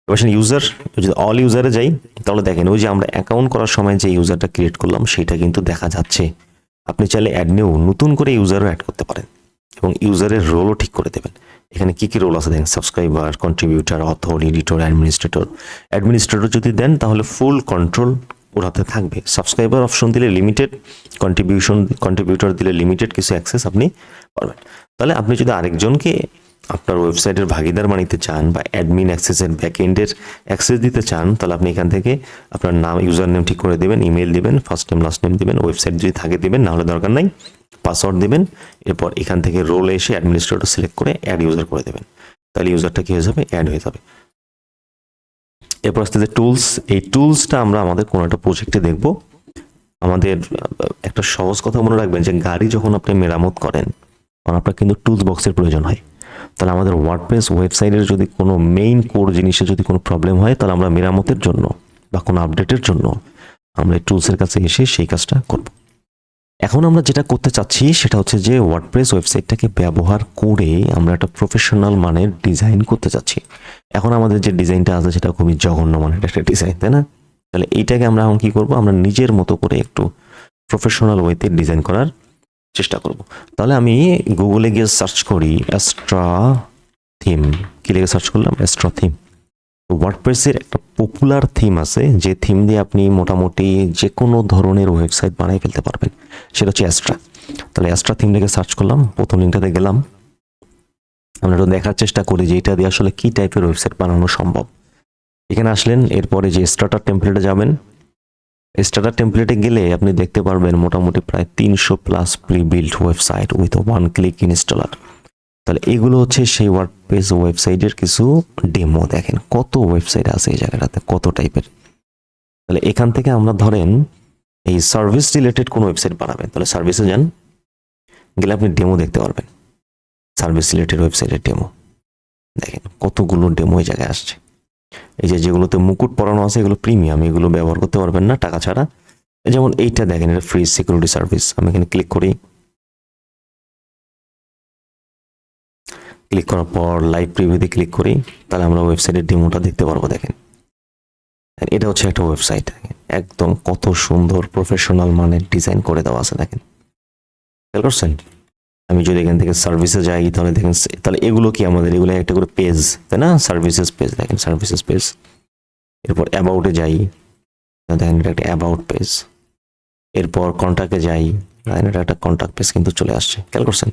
এবার ইউজার, যদি অল ইউজারে যাই, তাহলে দেখেন ওই যে আমরা অ্যাকাউন্ট করার সময় যে ইউজারটা ক্রিয়েট করলাম সেটা কিন্তু দেখা যাচ্ছে। আপনি চাইলে অ্যাড নিয়েও নতুন করে ইউজারও অ্যাড করতে পারেন এবং ইউজারের রোলও ঠিক করে দেবেন। এখানে কি কি রোল আছে দেখেন, subscriber, contributor, author, editor, administrator যদি দেন তাহলে ফুল কন্ট্রোল ওর হাতে থাকবে। সাবস্ক্রাইবার অপশন দিলে লিমিটেড, কন্ট্রিবিউটর দিলে লিমিটেড কিছু অ্যাক্সেস আপনি পারবেন। তাহলে আপনি যদি আরেকজনকে আপনার ওয়েবসাইটের ভাগিদার বানাইতে চান বা অ্যাডমিন অ্যাক্সেসের ব্যাকএন্ডের অ্যাক্সেস দিতে চান, তাহলে আপনি এখান থেকে আপনার নাম, ইউজার নেম ঠিক করে দেবেন, ইমেল দিবেন, ফার্স্ট নেম লাস্ট নেম দিবেন, ওয়েবসাইট যদি থাকে দিবেন, না হলে দরকার নাই, পাসওয়ার্ড দিবেন। এরপর এখান থেকে রোল এসে অ্যাডমিনিস্ট্রেটর সিলেক্ট করে অ্যাড ইউজার করে দেবেন, তাহলে ইউজারটা কি হয়ে যাবে? অ্যাড হয়ে যাবে। এরপর আসতে যে টুলস, এই টুলসটা আমরা আমাদের কোনো একটা প্রজেক্টে দেখব। আমাদের একটা সহজ কথা মনে রাখবেন যে গাড়ি যখন আপনি মেরামত করেন তখন আপনার কিন্তু টুলস বক্সের প্রয়োজন হয়। তাহলে আমাদের ওয়ার্ডপ্রেস ওয়েবসাইটের যদি কোনো মেইন কোর জিনিসে যদি কোনো প্রবলেম হয়, তাহলে আমরা মেরামতের জন্য বা কোনো আপডেটের জন্য আমরা এই টুলসের কাছে এসে সেই কাজটা করব। এখন আমরা যেটা করতে চাচ্ছি সেটা হচ্ছে যে ওয়ার্ডপ্রেস ওয়েবসাইটটাকে ব্যবহার করে আমরা একটা প্রফেশনাল মানের ডিজাইন করতে চাচ্ছি। এখন আমাদের যে ডিজাইনটা আছে সেটা খুবই জঘন্য মানের একটা ডিজাইন, তাই না? তাহলে এইটাকে আমরা এখন কি করব? আমরা নিজের মতো করে একটু প্রফেশনাল ওয়েতে ডিজাইন করার চেষ্টা করব। তাহলে আমি গুগলে গিয়ে সার্চ করি অ্যাস্ট্রা থিম, কি লিখে সার্চ করলাম? Astra theme. ওয়ার্ডপ্রেসের একটা পপুলার থিম আছে যে থিম দিয়ে আপনি মোটামুটি যে কোনো ধরনের ওয়েবসাইট বানাই ফেলতে পারবেন, সেটা হচ্ছে অ্যাস্ট্রা। তাহলে অ্যাস্ট্রা থিম লিখে সার্চ করলাম, প্রথম লিঙ্কটাতে গেলাম, আমরা একটু দেখার চেষ্টা করি যে এটা দিয়ে আসলে কি টাইপের ওয়েবসাইট বানানো সম্ভব। এখানে আসলেন, এরপরে যে স্টার্টার টেমপ্লেটে যাবেন। স্টার্টার টেমপ্লেটে গেলে আপনি দেখতে পারবেন মোটামুটি প্রায় 300+ pre build website with one click installer. তাহলে এগুলো হচ্ছে সেই ওয়ার্ডপ্রেস ওয়েবসাইটের কিছু ডেমো। দেখেন কত ওয়েবসাইট আছে এই জায়গাটাতে, কত টাইপের। তাহলে এখান থেকে আমরা ধরেন এই সার্ভিস রিলেটেড কোনো ওয়েবসাইট বানাবেন, তাহলে সার্ভিসে যান, গেলে আপনি ডেমো দেখতে পারবেন। সার্ভিস রিলেটেড ওয়েবসাইটের ডেমো দেখেন, কতগুলো ডেমো এই জায়গায় আসছে। এই যে যেগুলোতে মুকুট পরানো আছে এগুলো প্রিমিয়াম, এগুলো ব্যবহার করতে পারবেন না টাকা ছাড়া। যেমন এইটা দেখেন, এটা ফ্রি সিকিউরিটি সার্ভিস। আমি এখানে ক্লিক করি, ক্লিক করার পর লাইভ প্রিভিউতে ক্লিক করি, তাহলে আমরা ওয়েবসাইটের ডেমোটা দেখতে পারবো। দেখেন এটা হচ্ছে একটা ওয়েবসাইট, একদম কত সুন্দর প্রফেশনাল মানের ডিজাইন করে দেওয়া আছে। দেখেন খেয়াল করছেন? আমি যদি এখান থেকে সার্ভিসে যাই তাহলে দেখেন, তাহলে এগুলো কি আমাদের, এগুলো একটা করে পেজ, তাই না? সার্ভিসেস পেজ, দেখেন সার্ভিসেস পেজ। এরপর অ্যাবাউটে যাই, দেখেন এটা একটা অ্যাবাউট পেজ। এরপর কন্ট্যাক্টে যাই, দেখেন এটা একটা কন্ট্যাক্ট পেজ কিন্তু চলে আসছে। খেয়াল করছেন?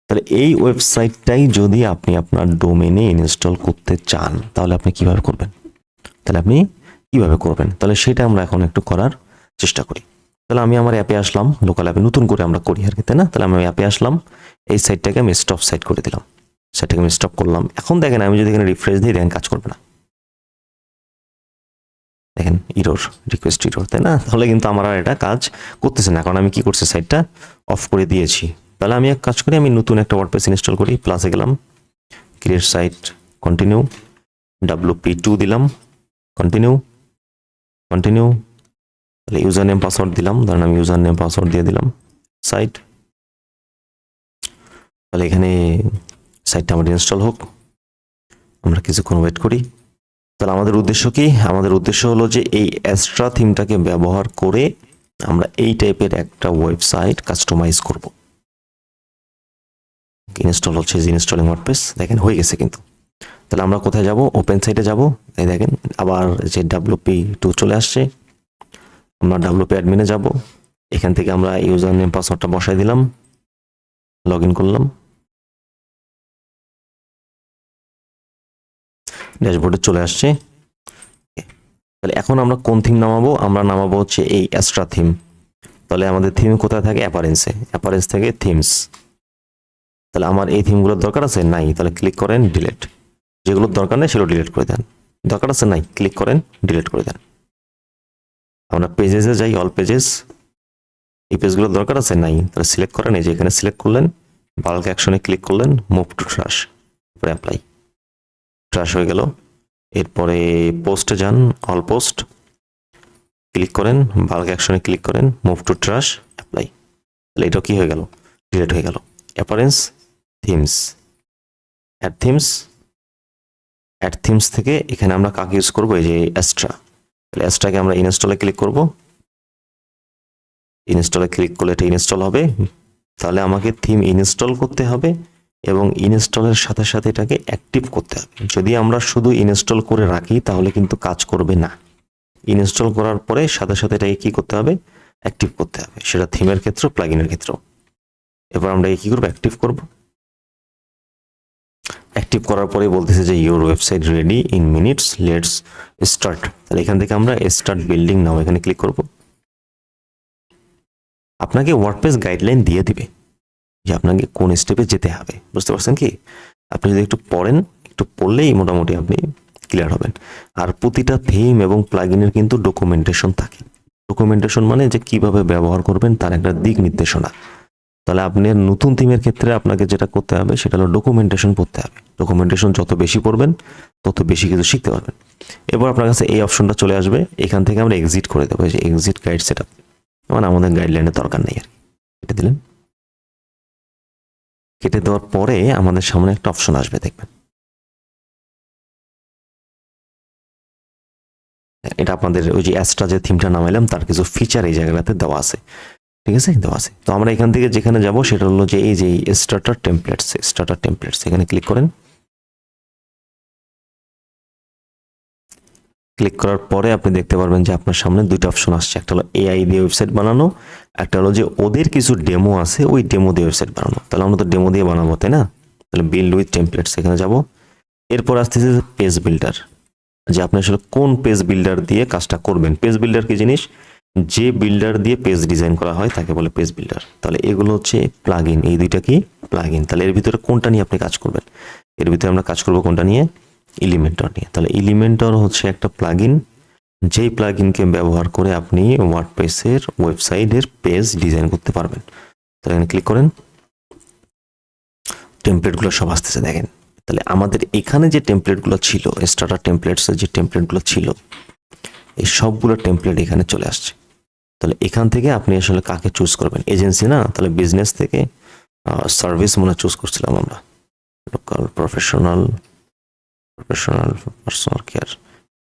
তাহলে এই ওয়েবসাইটটাই যদি আপনি আপনার ডোমেনে ইনস্টল করতে চান তাহলে আপনি কিভাবে করবেন? তাহলে সেটা আমরা এখন একটু করার চেষ্টা করি। তাহলে আমি আমার অ্যাপে আসলাম, লোকাল অ্যাপে নতুন করে আমরা করি আর কি, তাই না? তাহলে আমি অ্যাপে আসলাম, এই সাইটটাকে আমি স্টপ সাইট করে দিলাম, সাইটটাকে আমি স্টপ করলাম। এখন দেখেন আমি যদি এখানে রিফ্রেশ দিই, দেখেন কাজ করবে না। দেখেন ইরর, রিকোয়েস্ট ইরর, তাই না? তাহলে কিন্তু আমার আর এটা কাজ করতেছে না, কারণ আমি কি করছি, সাইটটা অফ করে দিয়েছি। তাহলে আমি এক কাজ করি, আমি নতুন একটা ওয়ার্ডপ্রেস ইনস্টল করি, প্লাসে গেলাম, ক্রিয়েট সাইট, কন্টিনিউ, WP2 দিলাম, কন্টিনিউ, তাহলে ইউজার নেম পাসওয়ার্ড দিলাম, ধরেন আমি ইউজার নেম পাসওয়ার্ড দিয়ে দিলাম সাইট। তাহলে এখানে সাইটটা আমার ইনস্টল হোক, আমরা কিছুক্ষণ ওয়েট করি। তাহলে আমাদের উদ্দেশ্য কি? আমাদের উদ্দেশ্য হলো যে এই এক্সট্রা থিমটাকে ব্যবহার করে আমরা এই টাইপের একটা ওয়েবসাইট কাস্টমাইজ করব। ইনস্টল হচ্ছে, যে ইনস্টলিং ওয়ার্ডপ্রেস, দেখেন হয়ে গেছে কিন্তু। তাহলে আমরা কোথায় যাব? ওপেন সাইটে যাব। এই দেখেন আবার যে WP2 চলে আসছে, আমরা WP অ্যাডমিনে যাব। এখান থেকে আমরা ইউজার নেম পাসওয়ার্ডটা বসাই দিলাম, লগ ইন করলাম, ড্যাশবোর্ডে চলে আসছে। তাহলে এখন আমরা কোন থিম নামাবো? আমরা নামাবো হচ্ছে এই এক্সট্রা থিম। তাহলে আমাদের থিম কোথায় থাকে? অ্যাপারেন্সে, অ্যাপারেন্স থেকে থিমস। তাহলে আমার এই থিমগুলোর দরকার আছে? নাই। তাহলে ক্লিক করেন ডিলিট, যেগুলোর দরকার নেই সেগুলো ডিলিট করে দেন। দরকার আছে? নাই, ক্লিক করেন ডিলিট করে দেন। আমরা পেজেসে যাই, অল পেজেস, এই পেজগুলোর দরকার আছে? নাই। তাহলে সিলেক্ট করেন, এই যে এখানে সিলেক্ট করলেন, বাল্ক অ্যাকশনে ক্লিক করলেন, মুভ টু ট্রাশ, তারপরে অ্যাপ্লাই, ট্রাশ হয়ে গেল। এরপরে পোস্টে যান, অল পোস্ট, ক্লিক করেন, বাল্ক অ্যাকশনে ক্লিক করেন, মুভ টু ট্রাশ, অ্যাপ্লাই। তাহলে এটা কি হয়ে গেল? ডিলিট হয়ে গেল। Appearance, themes, add themes, add themes থেকে এখানে আমরা কাকে ইউজ করবো? এই যে এক্সট্রা। তাহলে এক্সট্রাকে আমরা ইনস্টলে ক্লিক করব, ইনস্টলে ক্লিক করলে এটা ইনস্টল হবে। তাহলে আমাকে থিম ইনস্টল করতে হবে এবং ইনস্টলের সাথে সাথে এটাকে অ্যাক্টিভ করতে হবে। যদি আমরা শুধু ইনস্টল করে রাখি তাহলে কিন্তু কাজ করবে না। ইনস্টল করার পরে সাথে সাথে এটাকে কি করতে হবে? অ্যাক্টিভ করতে হবে, সেটা থিমের ক্ষেত্রে, প্লাগইনের ক্ষেত্রেও। এবার আমরা কি করব? অ্যাক্টিভ করব। অ্যাক্টিভ করার পরে বলতেছে যে your website ready in minutes, let's start. তাহলে এখান থেকে আমরা স্টার্ট বিল্ডিং নাও এখানে ক্লিক করব। আপনাকে ওয়ার্ডপ্রেস গাইডলাইন দিয়ে দিবে যে আপনাকে কোন স্টেপে যেতে হবে, বুঝতে পারছেন কি? আপনি যদি একটু পড়েন, একটু পড়লেই মোটামুটি আপনি ক্লিয়ার হবেন। আর প্রতিটা থিম এবং প্লাগইনের কিন্তু ডকুমেন্টেশন থাকে। ডকুমেন্টেশন মানে যে কিভাবে ব্যবহার করবেন তার একটা দিক নির্দেশনা। তাহলে আপনার নতুন থিমের ক্ষেত্রে আপনাকে যেটা করতে হবে সেটা হলো ডকুমেন্টেশন পড়তে হবে। ডকুমেন্টেশন যত বেশি পড়বেন তত বেশি কিছু শিখতে পারবেন। এবার আপনার কাছে এই অপশনটা চলে আসবে, এখান থেকে আমরা এক্সিট করে দেবো, যে এক্সিট গাইড সেটআপ, মানে আমাদের গাইডলাইনের দরকার নেই আর কি। এটা দিলেন, কেটে দেওয়ার পরে আমাদের সামনে একটা অপশন আসবে, দেখবেন এটা আপনাদের ওই যে এক্সট্রা যে থিমটা নামাইলাম তার কিছু ফিচার এই জায়গাটাতে দেওয়া আছে, ঠিক আছে, দেওয়া আছে। তো আমরা এখান থেকে যেখানে যাব সেটা হলো যে এই যে স্টার্টার টেমপ্লেটস, এখানে ক্লিক করেন। ক্লিক করার পরে আপনি দেখতে পারবেন যে আপনার সামনে দুইটা অপশন আসছে, একটা হলো AI দিয়ে ওয়েবসাইট বানানো, একটা হলো যে ওদের কিছু ডেমো আছে ওই ডেমো দিয়ে ওয়েবসাইট বানানো। তাহলে আমরা তো ডেমো দিয়ে বানাবো, তাই না? তাহলে বিল্ড উইথ টেমপ্লেটস এখানে যাব। এরপর আসতেছে পেজ বিল্ডার, যে আপনি আসলে কোন পেজ বিল্ডার দিয়ে কাজটা করবেন। পেজ বিল্ডার কি জিনিস? যে বিল্ডার দিয়ে পেজ ডিজাইন করা হয় তাকে বলে পেজ বিল্ডার। তাহলে এগুলো হচ্ছে প্লাগইন, এই দুইটা কি প্লাগইন। তাহলে এর ভিতরে কোনটা নিয়ে আপনি কাজ করবেন? এর ভিতরে আমরা কাজ করব কোনটা নিয়ে? এলিমেন্টর নিয়ে। তাহলে এলিমেন্টর হচ্ছে একটা প্লাগইন, যেই প্লাগইনকে ব্যবহার করে আপনি ওয়ার্ডপ্রেসের ওয়েবসাইটের পেজ ডিজাইন করতে পারবেন। তাহলে এখানে ক্লিক করেন, টেমপ্লেটগুলো সব আসতেছে দেখেন। তাহলে আমাদের এখানে যে টেমপ্লেটগুলো ছিল, স্টার্টার টেমপ্লেটসের যে টেমপ্লেটগুলো ছিল, এই সবগুলো টেমপ্লেট এখানে চলে আসছে। তাহলে এখান থেকে আপনি আসলে কাকে চুজ করবেন? এজেন্সি না, তাহলে বিজনেস থেকে সার্ভিস মনে চুজ করছিলাম আমরা, local, professional, personal care,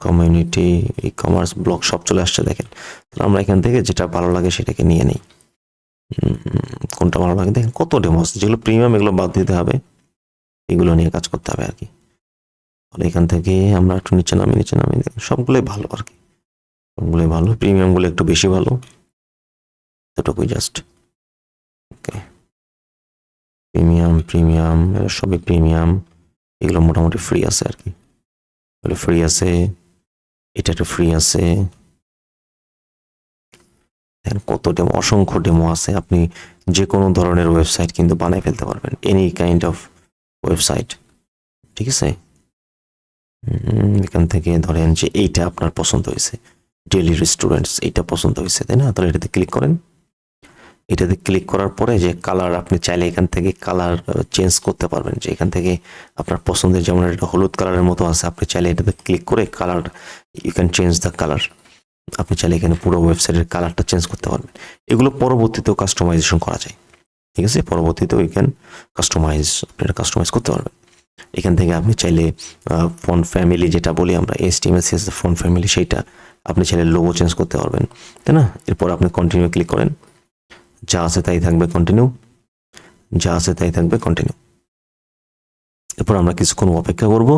community, e commerce, blog সব চলে আসছে দেখেন। তাহলে আমরা এখান থেকে যেটা ভালো লাগে সেটাকে নিয়ে নিই। কোনটা ভালো লাগে দেখেন, কত ডেমোস, যেগুলো প্রিমিয়াম এগুলো বাদ দিতে হবে, এগুলো নিয়ে কাজ করতে হবে আর কি। তাহলে এখান থেকে আমরা একটু নিচে নামি দেখেন সবগুলোই ভালো আর কি, সবগুলোই ভালো, প্রিমিয়ামগুলো একটু বেশি ভালো, এতটুকুই জাস্ট। ওকে, প্রিমিয়াম সবই প্রিমিয়াম, এগুলো মোটামুটি ফ্রি আছে আর কি, এগুলো ফ্রি আছে, এটা একটা ফ্রি আছে। দেখেন কত ডেমো, অসংখ্য ডেমো আছে। আপনি যে কোনো ধরনের ওয়েবসাইট কিন্তু বানায় ফেলতে পারবেন, এনি কাইন্ড অফ ওয়েবসাইট, ঠিক আছে। এখান থেকে ধরেন যে এইটা আপনার পছন্দ হয়েছে, ডেইলি রেস্টুরেন্টস, এইটা পছন্দ হয়েছে, তাই না? তাহলে এটাতে ক্লিক করেন। এটাতে ক্লিক করার পরে যে কালার, আপনি চাইলে এখান থেকে কালার চেঞ্জ করতে পারবেন, যে এখান থেকে আপনার পছন্দের, যেমন এটা হলুদ কালারের মতো আছে, আপনি চাইলে এটাতে ক্লিক করে colour, you can change the colour, আপনি চাইলে এখানে পুরো ওয়েবসাইটের কালারটা চেঞ্জ করতে পারবেন। এগুলো পরবর্তীতেও কাস্টমাইজেশন করা যায়, ঠিক আছে। পরবর্তীতেও ইউ ক্যান আপনারা কাস্টমাইজ করতে পারবেন। এখান থেকে আপনি চাইলে ফন্ট ফ্যামিলি, যেটা বলি আমরা HTML CSS ফন্ট ফ্যামিলি, সেইটা আপনি চাইলে লোগো চেঞ্জ করতে পারবেন, তাই না? এরপর আপনি কন্টিনিউ ক্লিক করেন, যা আছে তাই থাকবে কন্টিনিউ, যা আছে তাই থাকবে কন্টিনিউ। এরপর আমরা কিছুক্ষণ অপেক্ষা করব,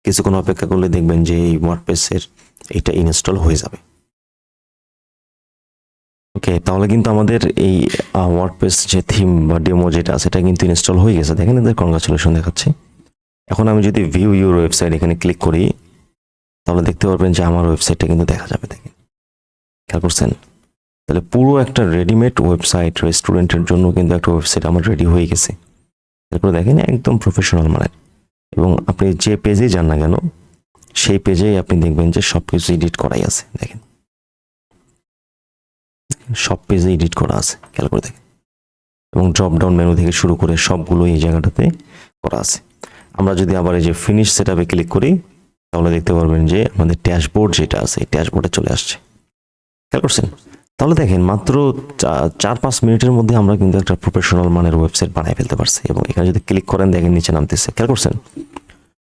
কিছুক্ষণ অপেক্ষা করলে দেখবেন যে এই ওয়ার্ডপ্রেসের এটা ইনস্টল হয়ে যাবে। ওকে, তাহলে কিন্তু আমাদের এই ওয়ার্ডপ্রেস যে থিম বা ডেমো যেটা আছে সেটা কিন্তু ইনস্টল হয়ে গেছে, দেখেন এদের কনগ্রাচুলেশন দেখাচ্ছে। এখন আমি যদি ভিউ ইউর ওয়েবসাইট এখানে ক্লিক করি, তাহলে দেখতে পারবেন যে আমার ওয়েবসাইটটা কিন্তু দেখা যাবে, দেখেন, খেয়াল করছেন? তাহলে পুরো একটা রেডিমেড ওয়েবসাইট, রেস্টুরেন্টের জন্য কিন্তু একটা ওয়েবসাইট আমার রেডি হয়ে গেছে। এরপরে দেখেন একদম প্রফেশনাল মানের, এবং আপনি যে পেজে যান না কেন সেই পেজেই আপনি দেখবেন যে সব কিছু এডিট করাই আছে, দেখেন সব পেজে এডিট করা আছে, খেয়াল করে দেখেন। এবং ড্রপ ডাউন মেনু থেকে শুরু করে সবগুলো এই জায়গাটাতে করা আছে। আমরা যদি আবার এই যে ফিনিশ সেটআপে ক্লিক করি, তাহলে দেখতে পারবেন যে আমাদের ড্যাশবোর্ড যেটা আছে এই ড্যাশবোর্ডে চলে আসছে, খেয়াল করছেন? তাহলে দেখেন মাত্র 4-5 মিনিটের মধ্যে আমরা কিন্তু একটা প্রফেশনাল মানের ওয়েবসাইট বানিয়ে ফেলতে পারছি। এবং এখানে যদি ক্লিক করেন দেখেন নিচে নামতেছে, খেয়াল করছেন?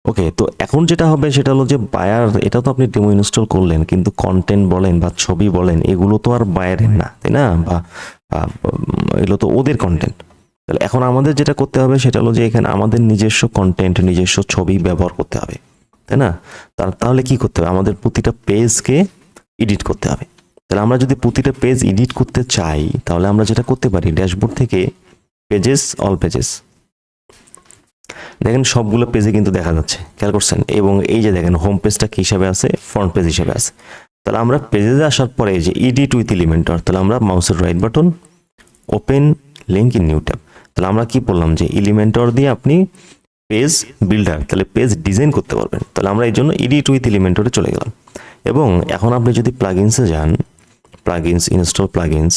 ওকে, তো এখন যেটা হবে সেটা হলো যে বায়ার, এটা তো আপনি ডেমো ইনস্টল করলেন, কিন্তু কন্টেন্ট বলেন বা ছবি বলেন এগুলো তো আর বায়ারের না, তাই না? বা এগুলো তো ওদের কন্টেন্ট। তাহলে এখন আমাদের যেটা করতে হবে সেটা হলো যে এখানে আমাদের নিজস্ব কন্টেন্ট, নিজস্ব ছবি ব্যবহার করতে হবে, তাই না? তাহলে কি করতে হবে? আমাদের প্রতিটা পেজকে এডিট করতে হবে। তাহলে আমরা যদি প্রতিটা পেজ এডিট করতে চাই, তাহলে আমরা যেটা করতে পারি, ড্যাশবোর্ড থেকে পেজেস, অল পেজেস, দেখেন সবগুলো পেজে কিন্তু দেখা যাচ্ছে, খেয়াল করছেন? এবং এই যে দেখেন হোম পেজটা কি হিসাবে আছে? ফ্রন্ট পেজ হিসাবে আছে। তাহলে আমরা পেজে আসার পরে যে এডিট উইথ এলিমেন্টর, তাহলে আমরা মাউসের right button, open link in new tab. তাহলে আমরা কি বললাম যে এলিমেন্টর দিয়ে আপনি পেজ বিল্ডার, তাহলে পেজ ডিজাইন করতে পারবেন। তাহলে আমরা এই জন্য এডিট উইথ এলিমেন্টরে চলে গেলাম। এবং এখন আপনি যদি প্লাগইনসে যান, প্লাগইনস, ইনস্টল প্লাগইনস,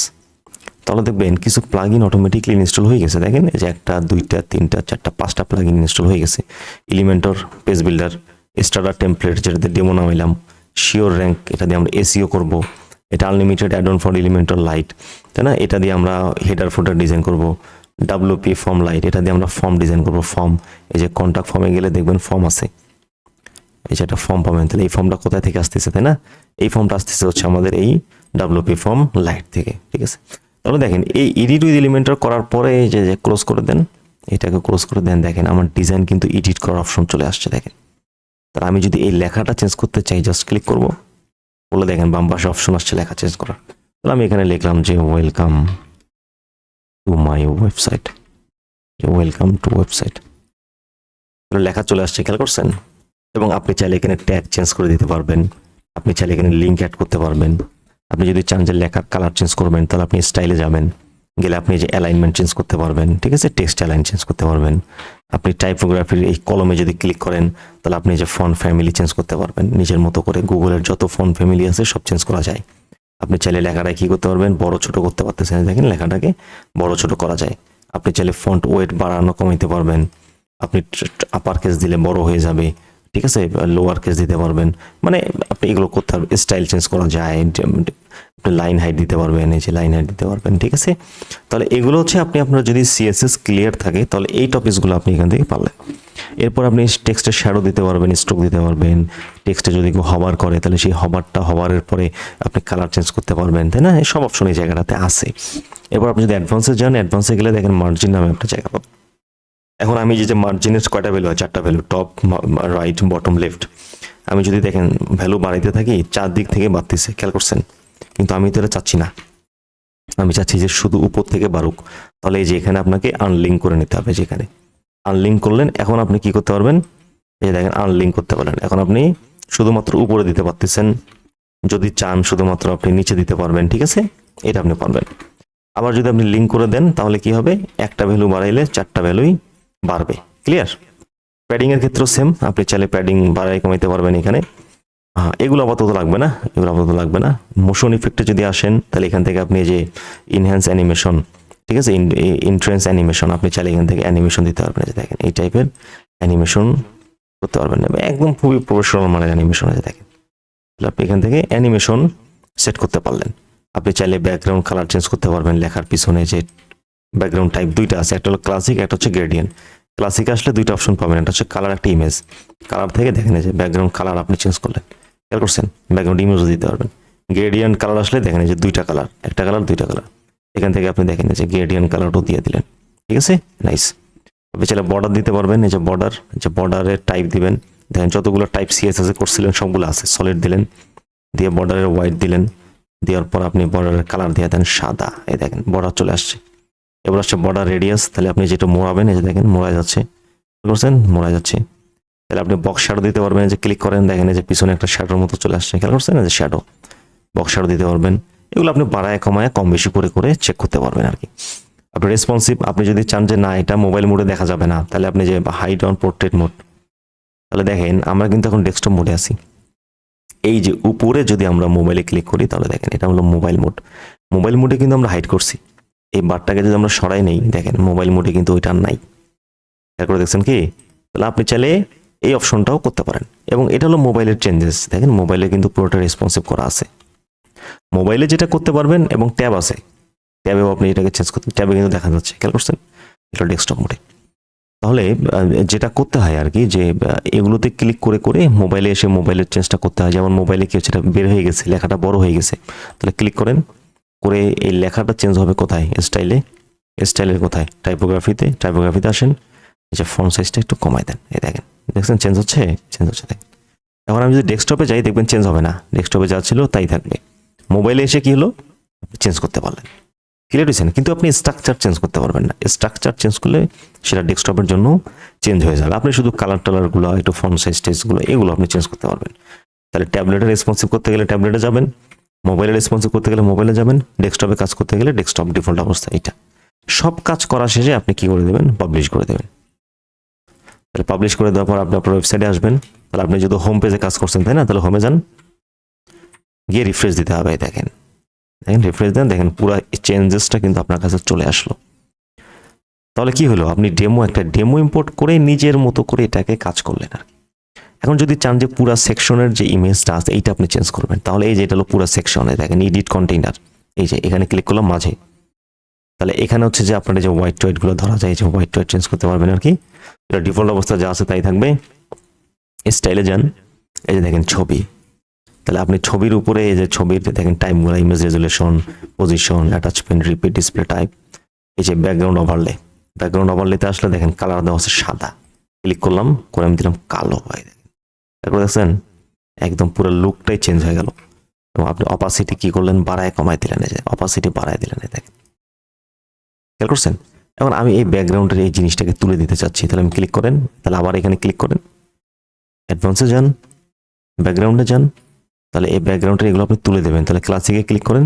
তাহলে দেখবেন কিছু প্লাগইন অটোমেটিকলি ইনস্টল হয়ে গেছে। দেখেন এই যে 1টা 2টা 3টা 4টা 5টা প্লাগইন ইনস্টল হয়ে গেছে। Elementor, page builder, starter template যেটাতে ডেমো নামাইলাম, শিওর র্যাঙ্ক, এটা দিয়ে আমরা SEO করব, এটা unlimited add on for Elementor lite, তাই না? এটা দিয়ে আমরা হেডার ফুটার ডিজাইন করব। WP ফর্ম লাইট, এটা দিয়ে আমরা ফর্ম ডিজাইন করব। ফর্ম, এই যে কন্ট্যাক্ট ফর্মে গেলে দেখবেন ফর্ম আছে, এই যে একটা ফর্ম পাবেন। তাহলে এই ফর্মটা কোথায় থেকে আসতেছে, তাই না? এই ফর্মটা আসতেছে হচ্ছে আমাদের এই WP ফর্ম লাইট থেকে, ঠিক আছে। তাহলে দেখেন এই এডিট উইথ এলিমেন্টর করার পরে যে ক্লোজ করে দেন, এটাকে ক্লোজ করে দেন, দেখেন আমার ডিজাইন কিন্তু এডিট করার অপশন চলে আসছে, দেখেন। তাহলে আমি যদি এই লেখাটা চেঞ্জ করতে চাই, জাস্ট ক্লিক করব, বলে দেখেন বাম পাশে অপশন আসছে লেখা চেঞ্জ করার। তাহলে আমি এখানে লিখলাম যে welcome to my website, welcome to website, লেখা চলে আসছে, খেয়াল করছেন? এবং আপনি চাইলে এখানে ট্যাগ চেঞ্জ করে দিতে পারবেন, আপনি চাইলে এখানে লিঙ্ক অ্যাড করতে পারবেন। আপনি যদি চান যে লেখার কালার চেঞ্জ করবেন তাহলে আপনি স্টাইলে যাবেন, গেলে আপনি যে অ্যালাইনমেন্ট চেঞ্জ করতে পারবেন, ঠিক আছে, টেক্সট অ্যালাইন চেঞ্জ করতে পারবেন। আপনি টাইপোগ্রাফির এই কলমে যদি ক্লিক করেন তাহলে আপনি যে ফন্ট ফ্যামিলি চেঞ্জ করতে পারবেন নিজের মতো করে। গুগলের যত ফন্ট ফ্যামিলি আছে সব চেঞ্জ করা যায়। আপনি চাইলে লেখাটা কি করতে পারবেন, বড় ছোট করতে পারতেছেন, দেখেন লেখাটাকে বড় ছোট করা যায়। আপনি চাইলে ফন্ট ওয়েট বাড়ানো কমাইতে পারবেন। আপনি আপার কেস দিলে বড় হয়ে যাবে, ঠিক আছে, লোয়ার কেস দিতে পারবেন। মানে আপনি এগুলো করতে পারবেন, স্টাইল চেঞ্জ করা যায়, আপনি লাইন হাইট দিতে পারবেন, এই যে লাইন হাইট দিতে পারবেন, ঠিক আছে। তাহলে এগুলো হচ্ছে আপনি আপনার যদি সিএসএস ক্লিয়ার থাকে তাহলে এই টপিকসগুলো আপনি এখান থেকে পারলেন। এরপর আপনি টেক্সটে শ্যাডো দিতে পারবেন, স্ট্রোক দিতে পারবেন। টেক্সটে যদি কেউ হবার করে তাহলে সেই হবারের পরে আপনি কালার চেঞ্জ করতে পারবেন, তাই না? এই সব অপশন এই জায়গাটাতে আছে। এরপর আপনি যদি অ্যাডভান্সে যান, অ্যাডভান্সে গেলে দেখেন মার্জিন নামে একটা জায়গা পাবেন। এখন আমি যে মার্জিনের কয়টা ভ্যালু হয়, 4টা value, top, right, bottom, left. আমি যদি দেখেন ভ্যালু বাড়াইতে থাকি, 4 দিক থেকে বাড়তেছে, খেয়াল করছেন? কিন্তু আমি তো এটা চাচ্ছি না, আমি চাচ্ছি যে শুধু উপর থেকে বাড়ুক। তাহলে এই যে এখানে আপনাকে আনলিঙ্ক করে নিতে হবে। যেখানে আনলিঙ্ক করলেন, এখন আপনি কি করতে পারবেন, এই যে দেখেন আনলিঙ্ক করতে পারলেন। এখন আপনি শুধুমাত্র উপরে দিতে পারতেছেন, যদি চান শুধুমাত্র আপনি নিচে দিতে পারবেন, ঠিক আছে, এটা আপনি পারবেন। আবার যদি আপনি লিঙ্ক করে দেন তাহলে কি হবে, একটা ভ্যালু বাড়াইলে 4টা ভ্যালুই বাড়বে। ক্লিয়ার? প্যাডিং এর ক্ষেত্রেও সেম, আপনি চাইলে প্যাডিং বাড়াই কমাইতে পারবেন এখানে। হ্যাঁ, এগুলো আপাতত লাগবে না, এগুলো আপাতত লাগবে না। মোশন ইফেক্টে যদি আসেন তাহলে এখান থেকে আপনি যে ইনহ্যান্স অ্যানিমেশন, ঠিক আছে, ইন্ট্রেন্স অ্যানিমেশন, আপনি চাইলে এখান থেকে অ্যানিমেশন দিতে পারবেন। যে দেখেন এই টাইপের অ্যানিমেশন করতে পারবেন, একদম খুবই প্রফেশনাল মানের অ্যানিমেশন আছে দেখেন। তাহলে আপনি এখান থেকে অ্যানিমেশন সেট করতে পারলেন। আপনি চাইলে ব্যাকগ্রাউন্ড কালার চেঞ্জ করতে পারবেন। লেখার পিছনে যে ব্যাকগ্রাউন্ড টাইপ দুইটা আছে, একটা হলো ক্লাসিক, একটা হচ্ছে গ্রেডিয়েন্ট। ক্লাসিক আসলে দুইটা অপশন পাবেন, একটা হচ্ছে কালার, একটা ইমেজ। কালার থেকে দেখেন যে ব্যাকগ্রাউন্ড কালার আপনি চেঞ্জ করলেন, খেয়াল করছেন? ব্যাকগ্রাউন্ড ইমেজও দিতে পারবেন। গ্রেডিয়েন্ট কালার আসলে দেখেন যে দুইটা কালার, একটা কালার, দুইটা কালার। এখান থেকে আপনি দেখেন যে গ্রেডিয়েন্ট কালারও দিয়ে দিলেন, ঠিক আছে, নাইস। আপনি চাইলে বর্ডার দিতে পারবেন, এই যে বর্ডার, যে বর্ডারের টাইপ দিবেন। দেখেন যতগুলো টাইপ সিএসএস করছিলেন সবগুলো আছে, সলিড দিলেন, দিয়ে বর্ডারের হোয়াইট দিলেন, দেওয়ার পর আপনি বর্ডারের কালার দিয়ে দেন সাদা। এই দেখেন বর্ডার চলে আসছে। এবার আসছে বর্ডার রেডিয়াস, তাহলে আপনি যেটা মোড়াবেন, এই যে দেখেন মোড়া যাচ্ছে, বুঝতে পারছেন? মোড়া যাচ্ছে। তাহলে আপনি বক্স শ্যাডো দিতে পারবেন, যে ক্লিক করেন দেখেন যে পিছনে একটা শ্যাডোর মতো চলে আসছে, খেয়াল করছেন? যে শ্যাডো, বক্স শ্যাডো দিতে পারবেন। এগুলো আপনি বাড়ায় কমায় কম বেশি করে করে চেক করতে পারবেন আর কি। আপনি রেসপন্সিভ, আপনি যদি চান যে না এটা মোবাইল মোডে দেখা যাবে না, তাহলে আপনি যে হাইড অন পোর্ট্রেট মোড, তাহলে দেখেন আমরা কিন্তু এখন ডেস্কটপ মোডে আছি। এই যে উপরে যদি আমরা মোবাইলে ক্লিক করি তাহলে দেখেন এটা হলো মোবাইল মোড। মোবাইল মোডে কিন্তু আমরা হাইড করছি। এই বারটাকে যদি আমরা সরাই নেই, দেখেন মোবাইল মোডে কিন্তু ওইটা নাই, খেয়াল করে দেখছেন কি? তাহলে আপনি চাইলে এই অপশনটাও করতে পারেন। এবং এটা হলো মোবাইলের চেঞ্জেস, দেখেন মোবাইলে কিন্তু পুরোটা রেসপন্সিভ করা আছে। মোবাইলে যেটা করতে পারবেন, এবং ট্যাব আছে, ট্যাবেও আপনি এটাকে চেঞ্জ করতে, ট্যাবে কিন্তু দেখা যাচ্ছে, খেয়াল করছেন? এটা ডেস্কটপ মোডে। তাহলে যেটা করতে হয় আর কি, যে এগুলোতে ক্লিক করে করে মোবাইলে এসে মোবাইলের চেঞ্জটা করতে হয়। যেমন মোবাইলে কি হচ্ছে, এটা বের হয়ে গেছে, লেখাটা বড় হয়ে গেছে, তাহলে ক্লিক করেন, করে এই লেখাটা চেঞ্জ হবে কোথায়, স্টাইলে, স্টাইলের কোথায়, টাইপোগ্রাফিতে, টাইপোগ্রাফিতে আসেন, যে ফন্ট সাইজটা একটু কমাই দেন। এই দেখেন, দেখছেন চেঞ্জ হচ্ছে, চেঞ্জ হচ্ছে দেখেন। এখন আমি যদি ডেস্কটপে যাই দেখবেন চেঞ্জ হবে না, ডেস্কটপে যা ছিল তাই থাকবে। মোবাইলে এসে কি হলো, চেঞ্জ করতে পারলেন, ক্লিয়ার হয়েছে না? কিন্তু আপনি স্ট্রাকচার চেঞ্জ করতে পারবেন না। স্ট্রাকচার চেঞ্জ করলে সেটা ডেস্কটপের জন্য চেঞ্জ হয়ে যাবে। আপনি শুধু কালার টালারগুলো, একটু ফন্ট সাইজ টেজগুলো, এগুলো আপনি চেঞ্জ করতে পারবেন। তাহলে ট্যাবলেটে রেসপন্সিভ করতে গেলে ট্যাবলেটে যাবেন, মোবাইলে রেসপন্সিভ করতে গেলে মোবাইলে যাবেন, ডেস্কটপে কাজ করতে গেলে ডেস্কটপ ডিফল্ট অবস্থা এটা। সব কাজ করা শেষে আপনি কি করে দেবেন, পাবলিশ করে দেবেন। তাহলে পাবলিশ করে দেওয়ার পর আপনি আপনার ওয়েবসাইটে আসবেন। তাহলে আপনি যদি হোম পেজে কাজ করছেন, তাই না? তাহলে হোমে যান, গিয়ে রিফ্রেশ দিতে হবে। দেখেন, দেখেন রিফ্রেশ দেন, দেখেন পুরো চেঞ্জেসটা কিন্তু আপনার কাছে চলে আসলো। তাহলে কি হলো, আপনি একটা ডেমো ইম্পোর্ট করে নিজের মতো করে এটাকে কাজ করলেন আর কি। এখন যদি চান যে পুরো সেকশনের যে ইমেজটা আছে এইটা আপনি চেঞ্জ করবেন, তাহলে এই যে এটা হলো পুরো সেকশনে, দেখেন এডিট কন্টেইনার, এই যে এখানে ক্লিক করলাম মাঝে। তাহলে এখানে হচ্ছে যে আপনার যে হোয়াইট টয়েট গুলো ধরা যায়, যে হোয়াইট টয়েট চেঞ্জ করতে পারবেন আর কি। এটা ডিফল্ট অবস্থা যা আছে তাই থাকবে। স্টাইলে যান, এই যে দেখেন ছবি, তাহলে আপনি ছবির উপরে এই যে ছবির দেখেন টাইপগুলো, image resolution, position, attachment, repeat, display type, এই যে ব্যাকগ্রাউন্ড ওভারলে, ব্যাকগ্রাউন্ড ওভারলেতে আসলে দেখেন কালার দেওয়া আছে সাদা, ক্লিক করলাম, করে আমি দিলাম কালো, ভাই দেখেন, তারপর দেখছেন একদম পুরো লুকটাই চেঞ্জ হয়ে গেল। এবং আপনি অপাসিটি কি করলেন, বাড়ায় কমায় দিলেন, এই যে অপাসিটি বাড়ায় দিলেন, এই দেখেন, খেয়াল করছেন? এখন আমি এই ব্যাকগ্রাউন্ডের এই জিনিসটাকে তুলে দিতে চাচ্ছি, তাহলে আমি ক্লিক করেন, তাহলে আবার এখানে ক্লিক করেন, অ্যাডভান্সে যান, ব্যাকগ্রাউন্ডে যান, তাহলে এই ব্যাকগ্রাউন্ডের এগুলো আপনি তুলে দেবেন। তাহলে ক্লাসিকে ক্লিক করেন,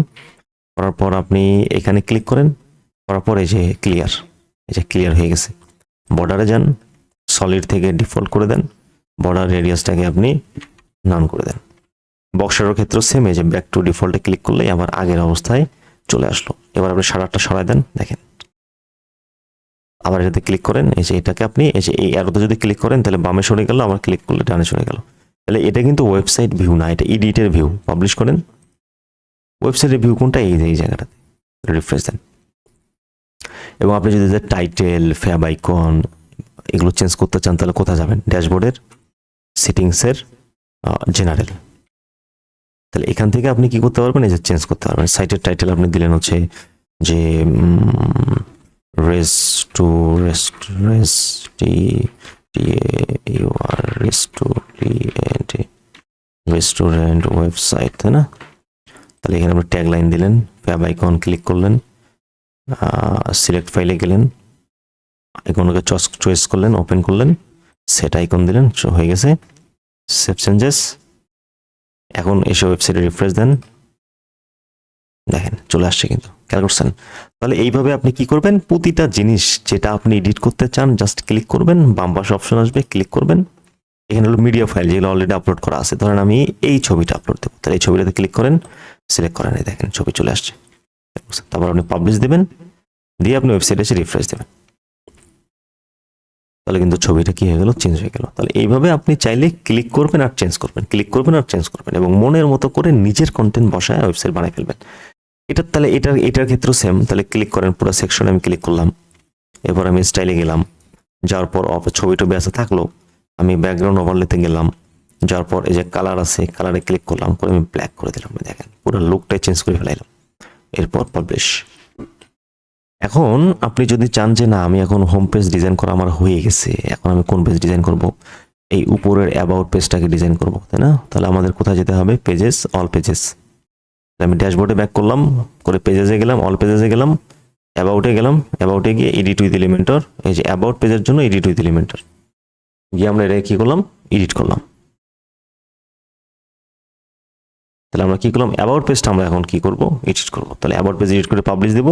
করার পর আপনি এখানে ক্লিক করেন, করার পর এই যে ক্লিয়ার হয়ে গেছে। বর্ডারে যান, সলিড থেকে ডিফল্ট করে দেন, বর্ডার রেডিয়াসটাকে আপনি নান করে দেন। বক্সের ক্ষেত্রে সেম, এই যে ব্যাক টু ডিফল্টে ক্লিক করলেই আবার আগের অবস্থায় চলে আসলো। এবার আপনি সারাটা সরাই দেন, দেখেন আবার এটাতে ক্লিক করেন, এই যে এটাকে আপনি এই যে এই অ্যারোতে যদি ক্লিক করেন তাহলে বামে সরে গেল, আবার ক্লিক করলে ডানে সরে গেল। তাহলে এটা কিন্তু ওয়েবসাইট ভিউ না, এটা এডিটের ভিউ। পাবলিশ করেন, ওয়েবসাইটের ভিউ কোনটা, এই জায়গাটাতে রিফ্রেশ দেন। এবং আপনি যদি টাইটেল, ফ্যাব আইকন এগুলো চেঞ্জ করতে চান তাহলে কোথায় যাবেন, ড্যাশবোর্ডের সেটিংসের জেনারেল। তাহলে এখান থেকে আপনি কি করতে পারবেন, এই যে চেঞ্জ করতে পারবেন। সাইটের টাইটেল আপনি দিলেন হচ্ছে যে রেস্টুরেন্ট ওয়েবসাইট, তাই না? তাহলে এখানে আপনি ট্যাগ লাইন দিলেন, ফ্যাব আইকন ক্লিক করলেন, সিলেক্ট ফাইলে গেলেন, আইকনকে চয়েস করলেন, ওপেন করলেন, সেট আইকন দিলেন, হয়ে গেছে। Save changes. এখন এসে ওয়েবসাইটে রিফ্রেশ দেন, দেখেন চলে আসছে কিন্তু, খেয়াল করছেন? তাহলে এইভাবে আপনি কি করবেন, প্রতিটা জিনিস যেটা আপনি এডিট করতে চান জাস্ট ক্লিক করবেন, বাম পাশে অপশন আসবে, ক্লিক করবেন। এখানে হলো মিডিয়া ফাইল যেগুলো অলরেডি আপলোড করা আছে। ধরেন আমি এই ছবিটা আপলোড দেবো, তাহলে এই ছবিটাতে ক্লিক করেন, সিলেক্ট করেন, এই দেখেন ছবি চলে আসছে। তারপর আপনি পাবলিশ দিবেন, দিয়ে আপনি ওয়েবসাইটে এসে রিফ্রেশ দেবেন, তাহলে কিন্তু ছবিটা কি হয়ে গেল, চেঞ্জ হয়ে গেল। তাহলে এইভাবে আপনি চাইলে ক্লিক করবেন আর চেঞ্জ করবেন, ক্লিক করবেন আর চেঞ্জ করবেন, এবং মনের মতো করে নিজের কন্টেন্ট বসায় ওয়েবসাইট বানাই ফেলবেন। তাহলে এটার ক্ষেত্রেও সেম। তাহলে ক্লিক করেন, পুরো সেকশনে আমি ক্লিক করলাম, এবার আমি স্টাইলে গেলাম, যাওয়ার পর ছবিটা বেঁচে থাকলো, আমি ব্যাকগ্রাউন্ড ওভারলেতে গেলাম, যাওয়ার পর এই যে কালার আছে, কালারে ক্লিক করলাম, করে আমি ব্ল্যাক করে দিলাম, দেখেন পুরো লুকটাই চেঞ্জ করে ফেলাইলাম। এরপর পাবলিশ। এখন আপনি যদি চান যে না আমি এখন হোম পেজ ডিজাইন করা আমার হয়ে গেছে, এখন আমি কোন পেজ ডিজাইন করব, এই উপরের অ্যাবাউট পেজটাকে ডিজাইন করব, তাই না? তাহলে আমাদের কোথায় যেতে হবে, পেজেস, অল পেজেস। আমি ড্যাশবোর্ডে ব্যাক করলাম, করে পেজেসে গেলাম, অল পেজেসে গেলাম, অ্যাবাউটে গেলাম, অ্যাবাউটে গিয়ে এডিট উইথ এলিমেন্টর, এই যে অ্যাবাউট পেজের জন্য এডিট উইথ এলিমেন্টর গিয়ে আমরা এটা কি করলাম, এডিট করলাম। তাহলে আমরা কি করলাম, অ্যাবাউট পেজটা আমরা এখন কি করব, এডিট করব। তাহলে অ্যাবাউট পেজ এডিট করে পাবলিশ দেব।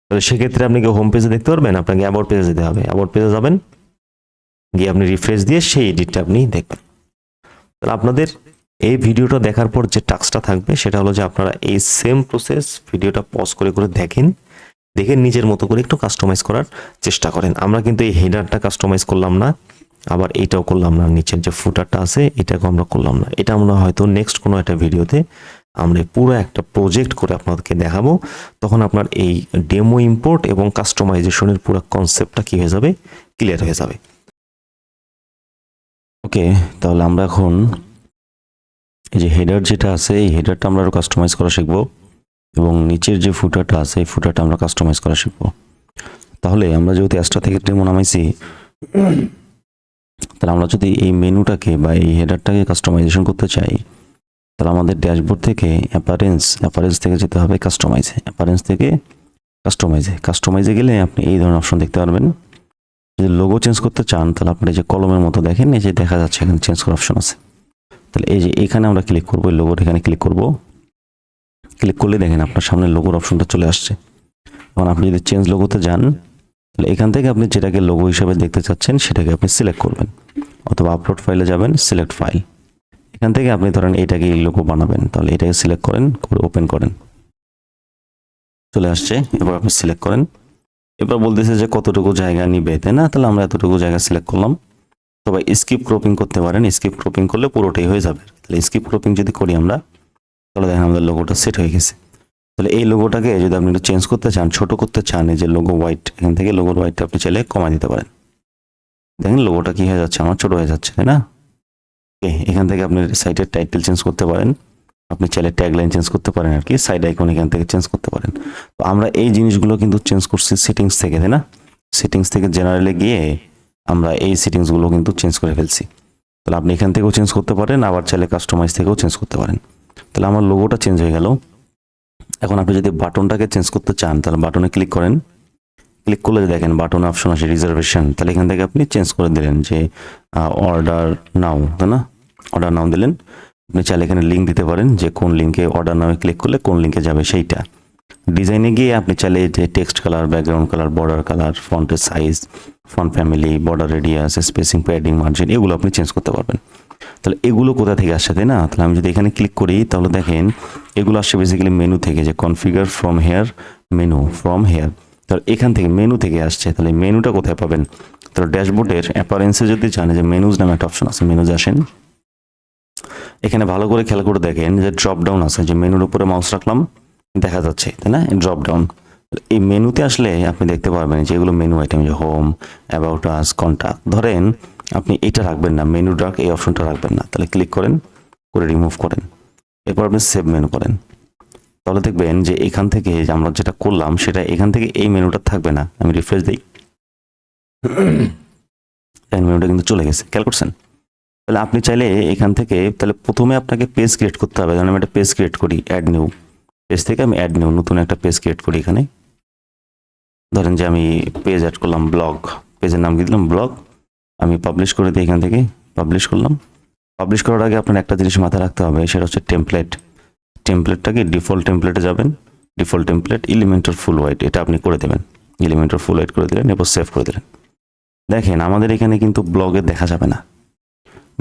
তাহলে সেক্ষেত্রে আপনি কি হোম পেজে দেখতে পারবেন, আপনাকে অ্যাবাউট পেজে যেতে হবে, অ্যাবাউট পেজে যাবেন, গিয়ে আপনি রিফ্রেশ দিয়ে সেই এডিটটা আপনি দেখবেন। তাহলে আপনাদের এই ভিডিওটা দেখার পর যে টাস্কটা থাকবে সেটা হলো যে আপনারা এই সেম প্রসেস ভিডিওটা পজ করে করে দেখেন, দেখে নিজের মতো করে একটু কাস্টমাইজ করার চেষ্টা করেন। আমরা কিন্তু এই হেডারটা কাস্টমাইজ করলাম না, আবার এইটাও করলাম না, নিচের যে ফুটারটা আছে এটাকেও আমরা করলাম না। এটা আমরা হয়তো নেক্সট কোনো একটা ভিডিওতে আমরা পুরো একটা প্রজেক্ট করে আপনাদেরকে দেখাবো, তখন আপনার এই ডেমো ইম্পোর্ট এবং কাস্টমাইজেশনের পুরো কনসেপ্টটা কি হয়ে যাবে, ক্লিয়ার হয়ে যাবে। ওকে, তাহলে আমরা এখন এই যে হেডার যেটা আছে এই হেডারটা আমরা আরো কাস্টমাইজ করা শিখবো, এবং নিচের যে ফুটারটা আছে এই ফুটারটা আমরা কাস্টমাইজ করা শিখবো। তাহলে আমরা যেহেতু অ্যাস্ট্রা থেকে ডেমো নামাইছি, তাহলে আমরা যদি এই মেনুটাকে বা এই হেডারটাকে কাস্টমাইজেশন করতে চাই, তাহলে আমাদের ড্যাশবোর্ড থেকে অ্যাপারেন্স থেকে যেতে হবে কাস্টমাইজে, অ্যাপারেন্স থেকে কাস্টমাইজে গেলে আপনি এই ধরনের অপশন দেখতে পারবেন। যদি লোগো চেঞ্জ করতে চান তাহলে আপনি যে কলমের মতো দেখেন, এই যে দেখা যাচ্ছে এখানে চেঞ্জ করার অপশন আছে। তাহলে এই যে এখানে আমরা ক্লিক করবো, এই লোগোর এখানে ক্লিক করব, ক্লিক করলে দেখেন আপনার সামনে লোগোর অপশনটা চলে আসছে। এখন আপনি যদি চেঞ্জ লোগোতে যান, তাহলে এখান থেকে আপনি যেটাকে লোগো হিসেবে দেখতে চাচ্ছেন সেটাকে আপনি সিলেক্ট করবেন, অথবা আপলোড ফাইলে যাবেন, সিলেক্ট ফাইল, এখান থেকে আপনি ধরেন এটাকে লোগো বানাবেন, তাহলে এটাকে সিলেক্ট করেন, করে ওপেন করেন, চলে আসছে। এবার আপনি সিলেক্ট করেন, এবার বলতেছে যে কতটুকু জায়গা নিবে, তাই না? তাহলে আমরা এতটুকু জায়গা সিলেক্ট করলাম। তবে স্কিপ ক্রপিং করতে পারেন, স্কিপ ক্রপিং করলে পুরোটাই হয়ে যাবে। তাহলে স্কিপ ক্রপিং যদি করি আমরা, তাহলে দেখেন আমাদের লোগোটা সেট হয়ে গেছে। তাহলে এই লোগোটাকে যদি আপনি একটু চেঞ্জ করতে চান, ছোট করতে চান, এই যে লোগো হোয়াইট, এখান থেকে লোগোর হোয়াইটটা আপনি চাইলে কমাই দিতে পারেন। দেখেন লোগোটা কি হয়ে যাচ্ছে, আমার ছোট হয়ে যাচ্ছে, তাই না? এখান থেকে আপনি সাইটের টাইটেল চেঞ্জ করতে পারেন, আপনি চাইলে ট্যাগলাইন চেঞ্জ করতে পারেন, আর কি সাইড আইকন এখান থেকে চেঞ্জ করতে পারেন। তো আমরা এই জিনিসগুলো কিন্তু চেঞ্জ করছি সেটিংস থেকে, তাই না? সেটিংস থেকে জেনারেলে গিয়ে আমরা এই সেটিংসগুলো কিন্তু চেঞ্জ করে ফেলছি। তাহলে আপনি এখান থেকেও চেঞ্জ করতে পারেন, আবার চাইলে কাস্টমাইজ থেকেও চেঞ্জ করতে পারেন। তাহলে আমার লোগোটা চেঞ্জ হয়ে গেল। এখন আপনি যদি বাটনটাকে চেঞ্জ করতে চান তাহলে বাটনে ক্লিক করেন, ক্লিক করলে দেখেন বাটন অপশন আসে রিজার্ভেশন, তাহলে এখান থেকে আপনি চেঞ্জ করে দিলেন যে অর্ডার নাও, তাই না? অর্ডার নাও দিলেন। আপনি চাইলে এখানে লিঙ্ক দিতে পারেন যে কোন লিঙ্কে অর্ডার নামে ক্লিক করলে কোন লিঙ্কে যাবে সেইটা। ডিজাইনে গিয়ে আপনি চাইলে যে text colour, background colour, border colour, ফন্টের size, font family, border radius, spacing, padding, margin, এগুলো আপনি চেঞ্জ করতে পারবেন। তাহলে এগুলো কোথা থেকে আসছে, তাই না? তাহলে আমি যদি এখানে ক্লিক করি তাহলে দেখেন এগুলো আসছে বেসিক্যালি মেনু থেকে, যে configure from here menu, from here. তাহলে এখান থেকে মেনু থেকে আসছে। তাহলে মেনুটা কোথায় পাবেন? তাহলে ড্যাশবোর্ডের অ্যাপারেন্সে যদি চান যে মেনুজ নামে একটা অপশন আছে, মেনুজ আসেন। এখানে ভালো করে খেয়াল করে দেখেন যে ড্রপ ডাউন আছে, যে মেনুর উপরে মাউস রাখলাম দেখা যাচ্ছে, তাই না? Drop down. এই মেনুতে আসলে আপনি দেখতে পারবেন যে এগুলো মেনু আইটেম, যে হোম, অ্যাবাউট আস, কন্টাক্ট। ধরেন আপনি এটা রাখবেন না, মেনু ডাক এই অপশনটা রাখবেন না, তাহলে ক্লিক করেন, করে রিমুভ করেন, এরপর আপনি সেভ মেনু করেন। তাহলে দেখবেন যে এখান থেকে যে আমরা যেটা করলাম সেটা এখান থেকে এই মেনুটা থাকবে না। আমি রিফ্রেশ দিই, মেনুটা কিন্তু চলে গেছে, খেয়াল করছেন? তাহলে আপনি চাইলে এখান থেকে, তাহলে প্রথমে আপনাকে পেজ ক্রিয়েট করতে হবে। আমি একটা পেজ ক্রিয়েট করি, অ্যাড নিউ, পেজ থেকে আমি অ্যাড নিউ, নতুন একটা পেজ ক্রিয়েট করি। এখানে ধরেন যে আমি পেজ অ্যাড করলাম ব্লগ, পেজের নাম দিয়ে দিলাম ব্লগ। আমি পাবলিশ করে দিই, এখান থেকে পাবলিশ করলাম। পাবলিশ করার আগে আপনার একটা জিনিস মাথায় রাখতে হবে, সেটা হচ্ছে টেমপ্লেট। টেমপ্লেটটাকে ডিফল্ট টেমপ্লেটে যাবেন, ডিফল্ট টেমপ্লেট এলিমেন্টর ফুল হোয়াইট, এটা আপনি করে দেবেন। এলিমেন্টর ফুল হোয়াইট করে দিলেন, এরপর সেভ করে দিলেন। দেখেন আমাদের এখানে কিন্তু ব্লগে দেখা যাবে না,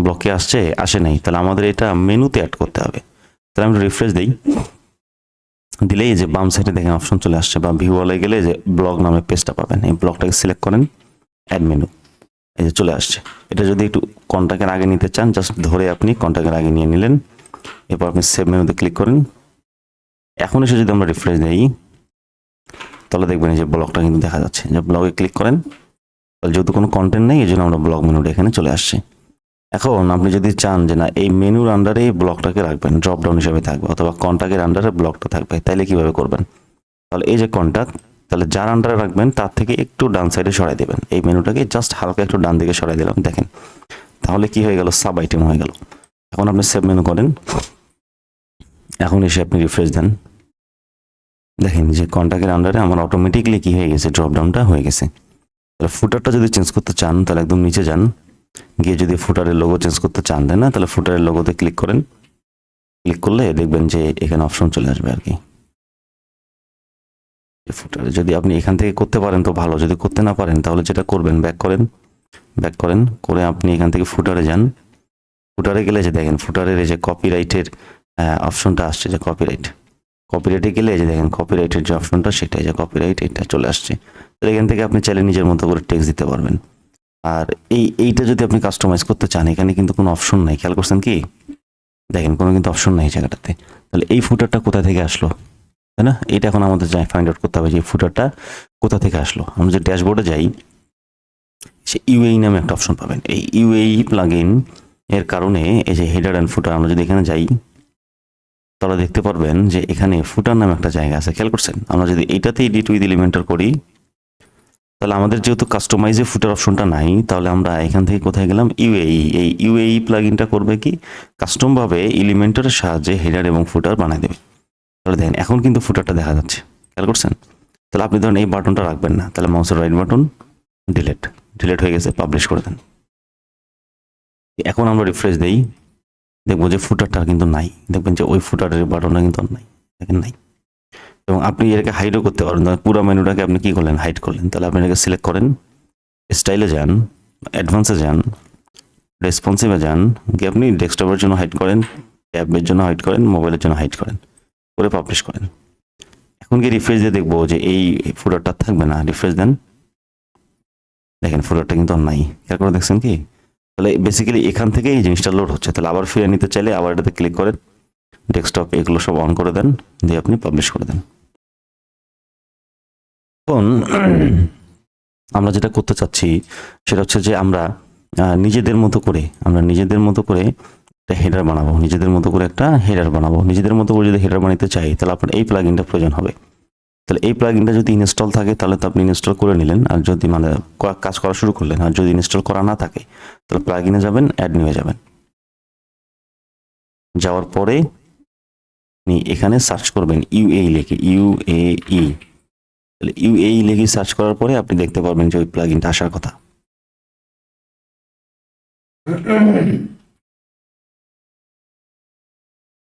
ব্লকে আসছে আসে নাই। তাহলে আমাদের এটা মেনুতে অ্যাড করতে হবে। তাহলে আমি রিফ্রেশ দিই, দিলেই যে বাম সাইডে দেখেন অপশন চলে আসছে, বা ভিউ ওয়ালে গেলে যে ব্লগ নামে পেজটা পাবেন। এই ব্লগটাকে সিলেক্ট করেন, অ্যাড মেনু, এই যে চলে আসছে। এটা যদি একটু কন্টাক্টের আগে নিতে চান, জাস্ট ধরে আপনি কন্টাক্টের আগে নিয়ে নিলেন। এরপর আপনি সেভ মেনুতে ক্লিক করেন। এখন এসে যদি আমরা রিফ্রেশ দিই তাহলে দেখবেন যে ব্লগটা কিন্তু দেখা যাচ্ছে। যে ব্লগে ক্লিক করেন, তাহলে যেহেতু কোনো কন্টেন্ট নেই এই জন্য আমরা ব্লগ মেনুটা এখানে চলে আসছে। এখন আপনি যদি চান যে না এই মেনুর আন্ডারে এই ব্লকটাকে রাখবেন, ড্রপ ডাউন হিসেবে থাকবে, অথবা কন্টাক্টের আন্ডারে ব্লকটা থাকবে, তাইলে কিভাবে করবেন? তাহলে এই যে কন্টাক্ট, তাহলে যার আন্ডারে রাখবেন তার থেকে একটু ডান সাইডে সরাই দেবেন। এই মেনুটাকে জাস্ট হালকা একটু ডান দিকে সরাই দিলাম, দেখেন তাহলে কি হয়ে গেল, সাব আইটেম হয়ে গেল। এখন আপনি সেভ মেনু করেন, এখন এসে আপনি রিফ্রেশ দেন, দেখেন যে কন্টাক্টের আন্ডারে আমার অটোমেটিকলি কি হয়ে গেছে, ড্রপ ডাউনটা হয়ে গেছে। তাহলে ফুটারটা যদি চেঞ্জ করতে চান তাহলে একদম নিচে যান, গিয়ে যদি ফুটারের লোগো চেঞ্জ করতে চান, তাই না? তাহলে ফুটারের লোগোতে ক্লিক করেন, ক্লিক করলে দেখবেন যে এখানে অপশন চলে আসবে আর কি। ফুটারে যদি আপনি এখান থেকে করতে পারেন তো ভালো, যদি করতে না পারেন তাহলে যেটা করবেন, ব্যাক করেন, ব্যাক করেন করে আপনি এখান থেকে ফুটারে যান। ফুটারে গেলে যে দেখেন ফুটারের এই যে কপিরাইটের অপশনটা আসছে, যে কপিরাইট, কপিরাইটে গেলে যে দেখেন কপিরাইটের যে অপশনটা সেটাই, যে কপিরাইট এটা চলে আসছে। তো এখান থেকে আপনি চাইলে নিজের মতো করে টেক্সট দিতে পারবেন। আর এইটা যদি আপনি কাস্টমাইজ করতে চান, এখানে কিন্তু কোনো অপশন নাই, খেয়াল করছেন কি? দেখেন কোনো কিন্তু অপশন নাই জায়গাটাতে। তাহলে এই ফুটারটা কোথা থেকে আসলো, তাই না? এটা এখন আমাদের যাই ফাইন্ড আউট করতে হবে যে এই ফুটারটা কোথা থেকে আসলো। আমরা যে ড্যাশবোর্ডে যাই, সে ইউএই নামে একটা অপশন পাবেন। এই ইউএই প্লাগইন এর কারণে এই যে হেডার অ্যান্ড ফুটার, আমরা যদি এখানে যাই তাহলে দেখতে পারবেন যে এখানে ফুটার নামে একটা জায়গা আছে, খেয়াল করছেন? আমরা যদি এইটাতে এডিট উইথ এলিমেন্টর করি তাহলে আমাদের যেহেতু কাস্টমাইজে ফুটার অপশনটা নাই, তাহলে আমরা এখান থেকে কোথায় গেলাম, ইউএই। এই ইউএই প্লাগইনটা করবে কি, কাস্টমভাবে এলিমেন্টরের সাহায্যে হেডার এবং ফুটার বানিয়ে দেবে। তাহলে দেখেন এখন কিন্তু ফুটারটা দেখা যাচ্ছে, খেয়াল করছেন? তাহলে আপনি ধরেন এই বাটনটা রাখবেন না, তাহলে মাউসের রাইট বাটন, ডিলিট, ডিলিট হয়ে গেছে, পাবলিশ করে দেন। এখন আমরা রিফ্রেশ দেই, দেখবো যে ফুটারটা কিন্তু নাই, দেখবেন যে ওই ফুটারের বাটনটা কিন্তু আর নাই, দেখেন নাই। এবং আপনি এটাকে হাইডও করতে পারেন, পুরো মেনুটাকে আপনি কি করলেন, হাইড করলেন। তাহলে আপনি এটাকে সিলেক্ট করেন, স্টাইলে যান, অ্যাডভান্সে যান, রেসপন্সিভে যান, গিয়ে আপনি ডেস্কটপের জন্য হাইড করেন, ট্যাবের জন্য হাইড করেন, মোবাইলের জন্য হাইড করেন, করে পাবলিশ করেন। এখন কি রিফ্রেশ দিয়ে দেখবো যে এই ফুটারটা থাকবে না, রিফ্রেশ দেন, দেখেন ফুটারটা কিন্তু আর নাই, খেয়াল করে দেখছেন কি? তাহলে বেসিক্যালি এখান থেকে এই জিনিসটা লোড হচ্ছে। তাহলে আবার ফিরে নিতে চাইলে আবার এটাতে ক্লিক করেন, ডেস্কটপ এগুলো সব অন করে দেন, দিয়ে আপনি পাবলিশ করে দেন। এখন আমরা যেটা করতে চাচ্ছি সেটা হচ্ছে যে আমরা নিজেদের মতো করে একটা হেডার বানাবো, নিজেদের মতো করে একটা হেডার বানাবো। নিজেদের মতো করে যদি হেডার বানাতে চাই তাহলে আপনার এই প্লাগইনটা প্রয়োজন হবে। তাহলে এই প্লাগইনটা যদি ইনস্টল থাকে তাহলে তো আপনি ইনস্টল করে নিলেন, আর যদি মানে কাজ করা শুরু করলেন। আর যদি ইনস্টল করা না থাকে তাহলে প্লাগইনে যাবেন, অ্যাড নিয়ে যাবেন, যাওয়ার পরে আপনি এখানে সার্চ করবেন ইউএই লিখে, ইউএই। তাহলে ইউএই লিখে সার্চ করার পরে আপনি দেখতে পারবেন যে ওই প্লাগইনটা আসার কথা।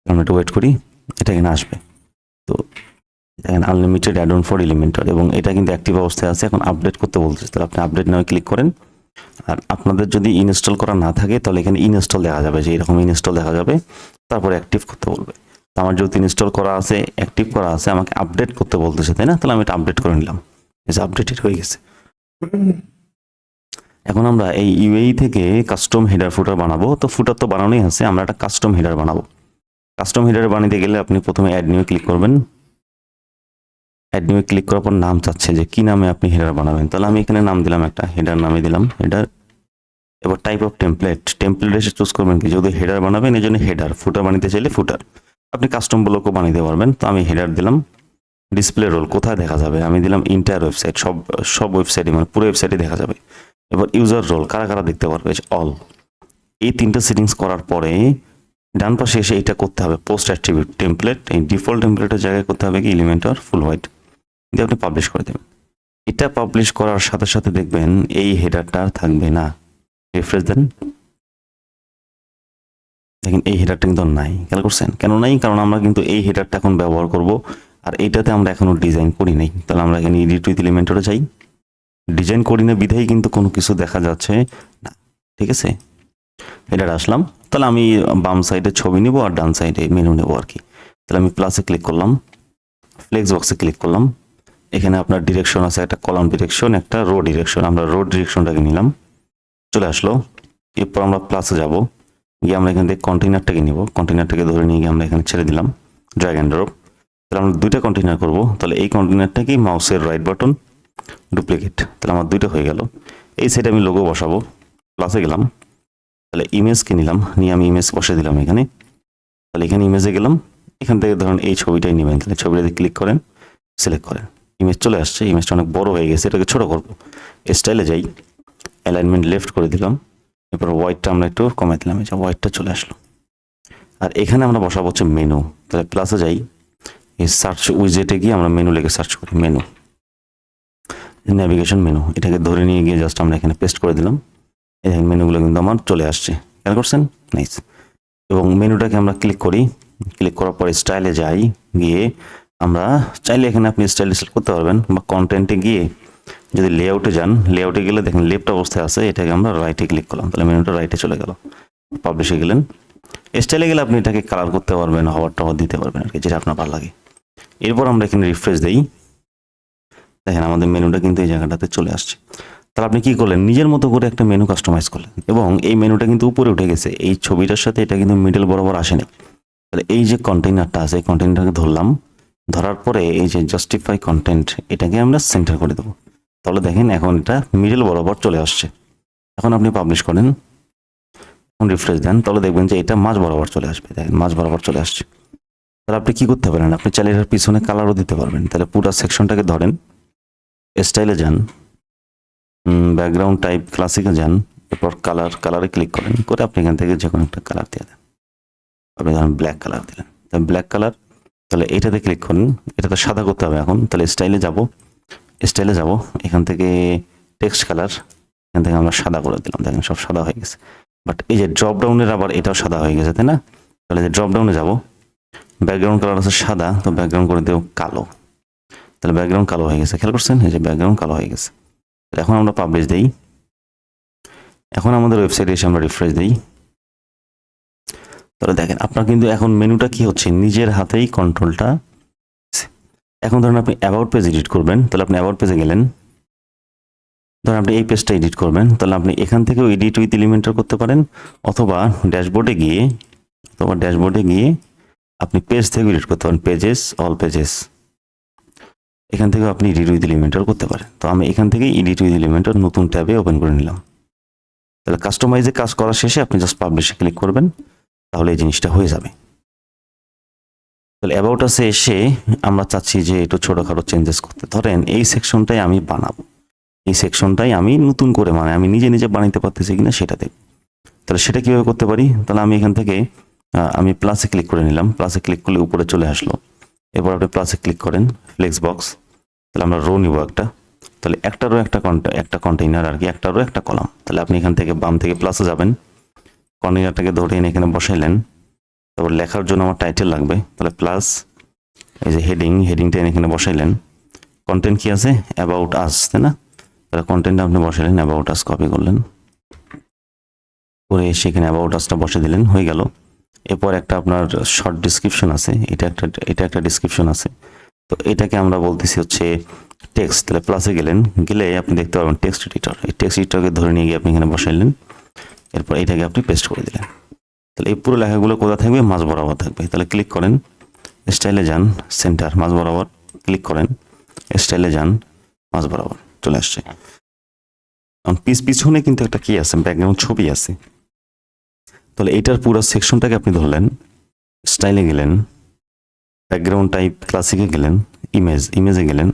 আমরা একটু ওয়েট করি, এটা এখানে আসবে। তো দেখেন unlimited add on for Elementor, এবং এটা কিন্তু অ্যাক্টিভ অবস্থায় আছে, এখন আপডেট করতে বলতেছে। তাহলে আপনি আপডেট নাও ক্লিক করেন। আর আপনাদের যদি ইনস্টল করা না থাকে তাহলে এখানে ইনস্টল দেখা যাবে, যে এরকম ইনস্টল দেখা যাবে, তারপরে অ্যাক্টিভ করতে বলবে। তো আমার যেহেতু ইনস্টল করা আছে, অ্যাক্টিভ করা আছে, আমাকে আপডেট করতে বলতেছে, তাই না? তাহলে আমি এটা আপডেট করে নিলাম, এই যে আপডেটেড হয়ে গেছে। এখন আমরা এই ইউএই থেকে কাস্টম হেডার ফুটার বানাবো। তো ফুটার তো বানানোই আছে, আমরা একটা কাস্টম হেডার বানাবো। কাস্টম হেডার বানাতে গেলে আপনি প্রথমে অ্যাড নিউ ক্লিক করবেন। অ্যাড নিউ ক্লিক করার পর নাম চাচ্ছে যে কি নামে আপনি হেডার বানাবেন। তাহলে আমি এখানে নাম দিলাম, একটা হেডার নামে দিলাম হেডার। এবার টাইপ অফ টেমপ্লেট, টেমপ্লেট এসে চুজ করবেন কি, যেহেতু হেডার বানাবেন এই জন্য হেডার, ফুটার বানাতে চাইলে ফুটার। আপনি কাস্টম ব্লকও বানাতে পারবেন। তো আমি হেডার দিলাম। ডিসপ্লে রোল কোথায় দেখা যাবে, আমি দিলাম ইন্টায়ার ওয়েবসাইট, সব ওয়েবসাইটে, মানে পুরো ওয়েবসাইটে দেখা যাবে। এবার ইউজার রোল কারা কারা দেখতে পারবে, অল। এই তিনটা সেটিংস করার পরে ডান পাশে এসে এটা করতে হবে, পোস্ট অ্যাট্রিবিউট টেমপ্লেট, এই ডিফল্ট টেমপ্লেটের জায়গায় করতে হবে কি এলিমেন্টর ফুল হোয়াইট দিয়ে আপনি পাবলিশ করে দেবেন। এটা পাবলিশ করার সাথে সাথে দেখবেন এই হেডারটা থাকবে না। রিফ্রেশ দেন, দেখেন এই হেডারটা কিন্তু নাই। খেয়াল করছেন কেন নাই? কারণ আমরা কিন্তু এই হেডারটা এখন ব্যবহার করব, আর এইটাতে আমরা এখনো ডিজাইন করি নাই। তাহলে আমরা এখানে এডিট উইথ এলিমেন্টরে যাই, ডিজাইন করি না বিধাই কিন্তু কোনো কিছু দেখা যাচ্ছে না। ঠিক আছে, হেডার আসলাম। তাহলে আমি বাম সাইডে ছবি নিব আর ডান সাইডে মেনু নেব আর কি। তাহলে আমি প্লাসে ক্লিক করলাম, ফ্লেক্স বক্সে ক্লিক করলাম। এখানে আপনার ডিরেকশন আছে, একটা কলাম ডিরেকশন, একটা রো ডিরেকশন। আমরা রো ডিরেকশনটাকে নিলাম, চলে আসলো। এরপর আমরা প্লাসে যাব, গিয়ে আমরা এখান থেকে কন্টেইনারটাকে নিব, কন্টেইনারটাকে ধরে নিয়ে গিয়ে আমরা এখানে ছেড়ে দিলাম, ড্র্যাগ অ্যান্ড ড্রপ। তাহলে আমরা দুইটা কন্টেইনার করব। তাহলে এই কন্টেইনারটাকেই মাউসের রাইট বাটন ডুপ্লিকেট, তাহলে আমার দুইটা হয়ে গেল। এই সাইডে আমি লোগো বসাবো, প্লাসে গেলাম। তাহলে ইমেজকে নিলাম, নিয়ে আমি ইমেজ বসে দিলাম এখানে। তাহলে এখানে ইমেজে গেলাম, এখান থেকে ধরুন এই ছবিটাই নেবেন। তাহলে ছবিটাতে ক্লিক করেন, সিলেক্ট করেন, ইমেজ চলে আসছে। ইমেজটা অনেক বড় হয়ে গেছে, এটাকে ছোট করবো। স্টাইলে যাই, অ্যালাইনমেন্ট লেফট করে দিলাম। এরপর হোয়াইটটা আমরা একটু কমাই দিলাম, এই যে হোয়াইটটা চলে আসলো। আর এখানে আমরা বসাবো হচ্ছে মেনু। তাহলে প্লাসে যাই, এই সার্চ উইজেটে গিয়ে আমরা মেনু লিখে সার্চ করি, মেনু, নেভিগেশন মেনু। এটাকে ধরে নিয়ে গিয়ে জাস্ট আমরা এখানে পেস্ট করে দিলাম। এই মেনুগুলো কিন্তু আমার চলে আসছে, খেয়াল করছেন? নাইস। এবং মেনুটাকে আমরা ক্লিক করি, ক্লিক করার পরে স্টাইলে যাই, গিয়ে আমরা চাইলে এখানে আপনি স্টাইল সিলেক্ট করতে পারবেন, বা কন্টেন্টে গিয়ে যদি লেআউটে যান, লেআউটে গেলে দেখেন লেফট অবস্থায় আছে, এটাকে আমরা রাইটে ক্লিক করলাম। তাহলে মেনুটা রাইটে চলে গেল। পাবলিশে গেলেন, স্টাইলে গেলে আপনি এটাকে কালার করতে পারবেন, হাওয়ার টাওয়ার দিতে পারবেন আর কি, যেটা আপনার ভালো লাগে। এরপর আমরা এখানে রিফ্রেশ দিই, দেখেন আমাদের মেনুটা কিন্তু এই জায়গাটাতে চলে আসছে। তাহলে আপনি কি করলেন, নিজের মতো করে একটা মেনু কাস্টমাইজ করলেন, এবং এই মেনুটা কিন্তু উপরে উঠে গেছে, এই ছবিটার সাথে এটা কিন্তু মিডল বরাবর আসেনি। তাহলে এই যে কন্টেইনারটা আছে, এই কন্টেইনারটাকে ধরলাম, ধরার পরে এই যে জাস্টিফাই কন্টেন্ট, এটাকে আমরা সেন্টার করে দেবো। তাহলে দেখেন এখন এটা মিডল বরাবর চলে আসছে। এখন আপনি পাবলিশ করেন, এখন রিফ্রেশ দেন, তাহলে দেখবেন যে এটা মাঝ বরাবর চলে আসবে। দেখেন মাঝ বরাবর চলে আসছে। তাহলে আপনি কি করতে পারেন, আপনি চাইলে এটার পিছনে কালারও দিতে পারবেন। তাহলে পুরো সেকশনটাকে ধরেন, স্টাইলে যান, ব্যাকগ্রাউন্ড টাইপ ক্লাসিকে যান, এরপর কালারে ক্লিক করেন, করে আপনি এখান থেকে যে কোনো একটা কালার দিয়ে দেন। আপনি ধরেন ব্ল্যাক কালার দিলেন, তাহলে ব্ল্যাক কালার। তাহলে এটাতে ক্লিক করেন, এটাতে সাদা করতে হবে এখন। তাহলে স্টাইলে যাব, এখান থেকে টেক্সট কালার, এখান থেকে আমরা সাদা করে দিলাম। দেখেন সব সাদা হয়ে গেছে। বাট এই যে ড্রপ ডাউনের আবার এটাও সাদা হয়ে গেছে, তাই না? তাহলে যে ড্রপ ডাউনে যাব, ব্যাকগ্রাউন্ড কালার আছে সাদা, তো ব্যাকগ্রাউন্ড করে দেব কালো। তাহলে ব্যাকগ্রাউন্ড কালো হয়ে গেছে, খেয়াল করছেন? এই যে ব্যাকগ্রাউন্ড কালো হয়ে গেছে। এখন আমরা পাবলিশ দিই, এখন আমাদের ওয়েবসাইটে এসে আমরা রিফ্রেশ দিই। তাহলে দেখেন আপনার কিন্তু এখন মেনুটা কি হচ্ছে, নিজের হাতেই কন্ট্রোলটা। এখন ধরুন আপনি অ্যাবাউট পেজ এডিট করবেন, তাহলে আপনি অ্যাবাউট পেজে গেলেন, ধরুন আপনি এই পেজটা এডিট করবেন, তাহলে আপনি এখান থেকেও এডিট উইথ এলিমেন্টর করতে পারেন, অথবা ড্যাশবোর্ডে গিয়ে আপনি পেজ থেকে এডিট করতে পারেন, পেজেস, অল পেজেস, এখান থেকে আপনি এডিট উইথ এলিমেন্টর করতে পারেন। তো আমি এখান থেকে এডিট উইথ এলিমেন্টর নতুন ট্যাবে ওপেন করে নিলাম। তাহলে কাস্টমাইজে কাজ করা শেষে আপনি জাস্ট পাবলিশে ক্লিক করবেন, তাহলে এই জিনিসটা হয়ে যাবে। তাহলে অ্যাবাউট আসে এসে আমরা চাচ্ছি যে একটু ছোটোখাটো চেঞ্জেস করতে, ধরেন এই সেকশনটাই আমি বানাবো, এই সেকশনটাই আমি নতুন করে, মানে আমি নিজে বানাইতে পারতেছি কিনা সেটা দেখব। তাহলে সেটা কীভাবে করতে পারি, তাহলে আমি এখান থেকে আমি প্লাসে ক্লিক করে নিলাম, প্লাসে ক্লিক করলে উপরে চলে আসলো। এরপর আপনি প্লাসে ক্লিক করেন, ফ্লেক্স বক্স, তাহলে আমরা রো নিব একটা, তাহলে একটারও একটা কন্টেইনার আর কি, একটারও একটা কলাম। তাহলে আপনি এখান থেকে বাম থেকে প্লাসে যাবেন, কন্টেইনারটাকে ধরে এনে এখানে বসাইলেন। তারপর লেখার জন্য আমার টাইটেল লাগবে, তাহলে প্লাস এই যে হেডিংটা এখানে বসাইলেন। কন্টেন্ট কি আছে, অ্যাবাউট আস, তাই না? তাহলে কন্টেন্টটা আপনি বসাইলেন, অ্যাবাউট আস কপি করলেন, করে সেখানে অ্যাবাউট আসটা বসে দিলেন, হয়ে গেল। এরপর একটা আপনার শর্ট ডিসক্রিপশন আছে, এটা একটা ডিসক্রিপশন আছে। তো এটাকে আমরা বলতেছি হচ্ছে টেক্সট। তাহলে প্লাসে গেলে আপনি দেখতে পারবেন টেক্সট এডিটর। এই টেক্সট এডিটরকে ধরে নিয়ে গিয়ে আপনি এখানে বসাইলেন, এরপর এটাকে আপনি পেস্ট করে দিলেন। তাহলে এই পুরো লেখাগুলো কোথায় থাকবে, মাঝ বরাবর থাকবে। তাহলে ক্লিক করেন, স্টাইলে যান, সেন্টার মাঝ বরাবর, ক্লিক করেন, স্টাইলে যান, মাঝ বরাবর, চলে আসছে। পিছনে কিন্তু একটা কি আছে, ব্যাকগ্রাউন্ড ছবি আছে। তাহলে এইটার পুরো সেকশনটাকে আপনি ধরলেন, স্টাইলে গেলেন, ব্যাকগ্রাউন্ড টাইপ ক্লাসিকে গেলেন, ইমেজে গেলেন,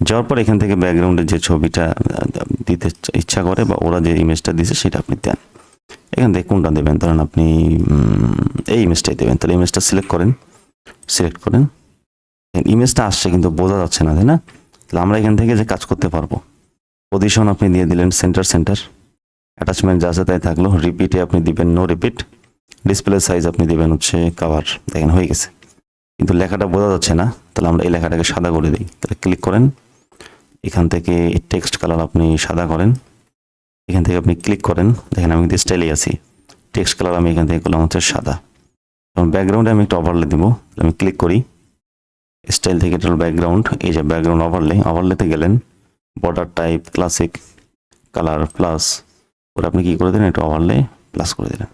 যাওয়ার পর এখান থেকে ব্যাকগ্রাউন্ডের যে ছবিটা দিতে ইচ্ছা করে বা ওরা যে ইমেজটা দিছে সেটা আপনি দেন। এখান থেকে কোনটা দেবেন, ধরেন আপনি এই ইমেজটাই দেবেন। তাহলে ইমেজটা সিলেক্ট করেন। ইমেজটা আসছে কিন্তু বোঝা যাচ্ছে না, তাই না? তাহলে আমরা এখান থেকে যে কাজ করতে পারবো, পজিশন আপনি দিয়ে দিলেন সেন্টার, অ্যাটাচমেন্ট যা আছে তাই থাকলো, রিপিটে আপনি দিবেন নো রিপিট, ডিসপ্লে সাইজ আপনি দিবেন হচ্ছে কাভার, দেখেন হয়ে গেছে। কিন্তু লেখাটা বোঝা যাচ্ছে না, তাহলে আমরা এই লেখাটাকে সাদা করে দিই। তাহলে ক্লিক করেন, এখান থেকে টেক্সট কালার আপনি সাদা করেন, এখান থেকে আপনি ক্লিক করেন, দেখেন আমি কিন্তু স্টাইলে আছি, টেক্সট কালার আমি এখান থেকে করলাম হচ্ছে সাদা। কারণ ব্যাকগ্রাউন্ডে আমি একটা ওভারলে দিব, আমি ক্লিক করি, স্টাইল থেকে এটা ব্যাকগ্রাউন্ড, এই যে ব্যাকগ্রাউন্ড ওভারলেতে গেলেন, border type classic colour plus ওরা আপনি কি করে দিলেন, এটা ওভারলে প্লাস করে দিলেন।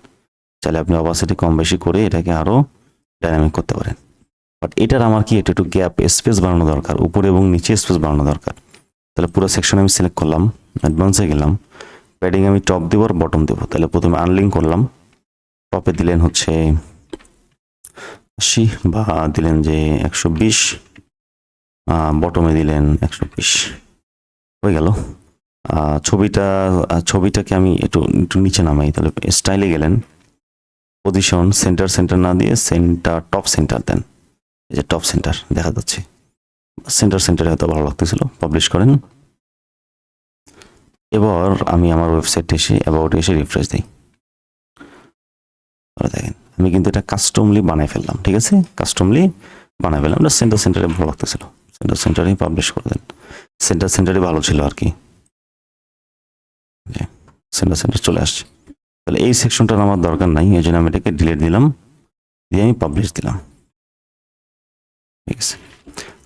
চাইলে আপনি অপাসিটি কম বেশি করে এটাকে আরো ডাইনামিক করতে পারেন। বাট এটার আমার কি একটু গ্যাপ স্পেস বাড়ানো দরকার, উপরে এবং নিচে স্পেস বাড়ানো দরকার। তাহলে পুরো সেকশন আমি সিলেক্ট করলাম, অ্যাডভান্সে গেলাম, প্যাডিং আমি টপ দেবো আর বটম দেবো। তাহলে প্রথমে আনলিঙ্ক করলাম, টপে দিলেন হচ্ছে 80 বা দিলেন যে 120, বটমে দিলেন 120, হয়ে গেল। ছবিটাকে আমি একটু নিচে নামাই। তাহলে স্টাইলে গেলেন, পজিশন সেন্টার না দিয়ে টপ সেন্টার দেন, এই যে টপ সেন্টার দেখা যাচ্ছে, সেন্টারে হয়তো ভালো লাগতেছিল, পাবলিশ করেন। এবার আমি আমার ওয়েবসাইটে এসে অ্যাবাউট এসে রিফ্রেশ দিই, দেখেন আমি কিন্তু এটা কাস্টমলি বানাই ফেললাম, ঠিক আছে, কাস্টমলি বানাই ফেললাম। এটা সেন্টারে ভালো লাগতেছিল, সেন্টারেই পাবলিশ করে দেন, সেন্টারে ভালো ছিল আর কি, সেন্টার চলে আসছে। তাহলে এই সেকশনটার আমার দরকার নাই, এই জন্য আমি এটাকে ডিলিট দিলাম, দিয়ে আমি পাবলিশ দিলাম, ঠিক আছে।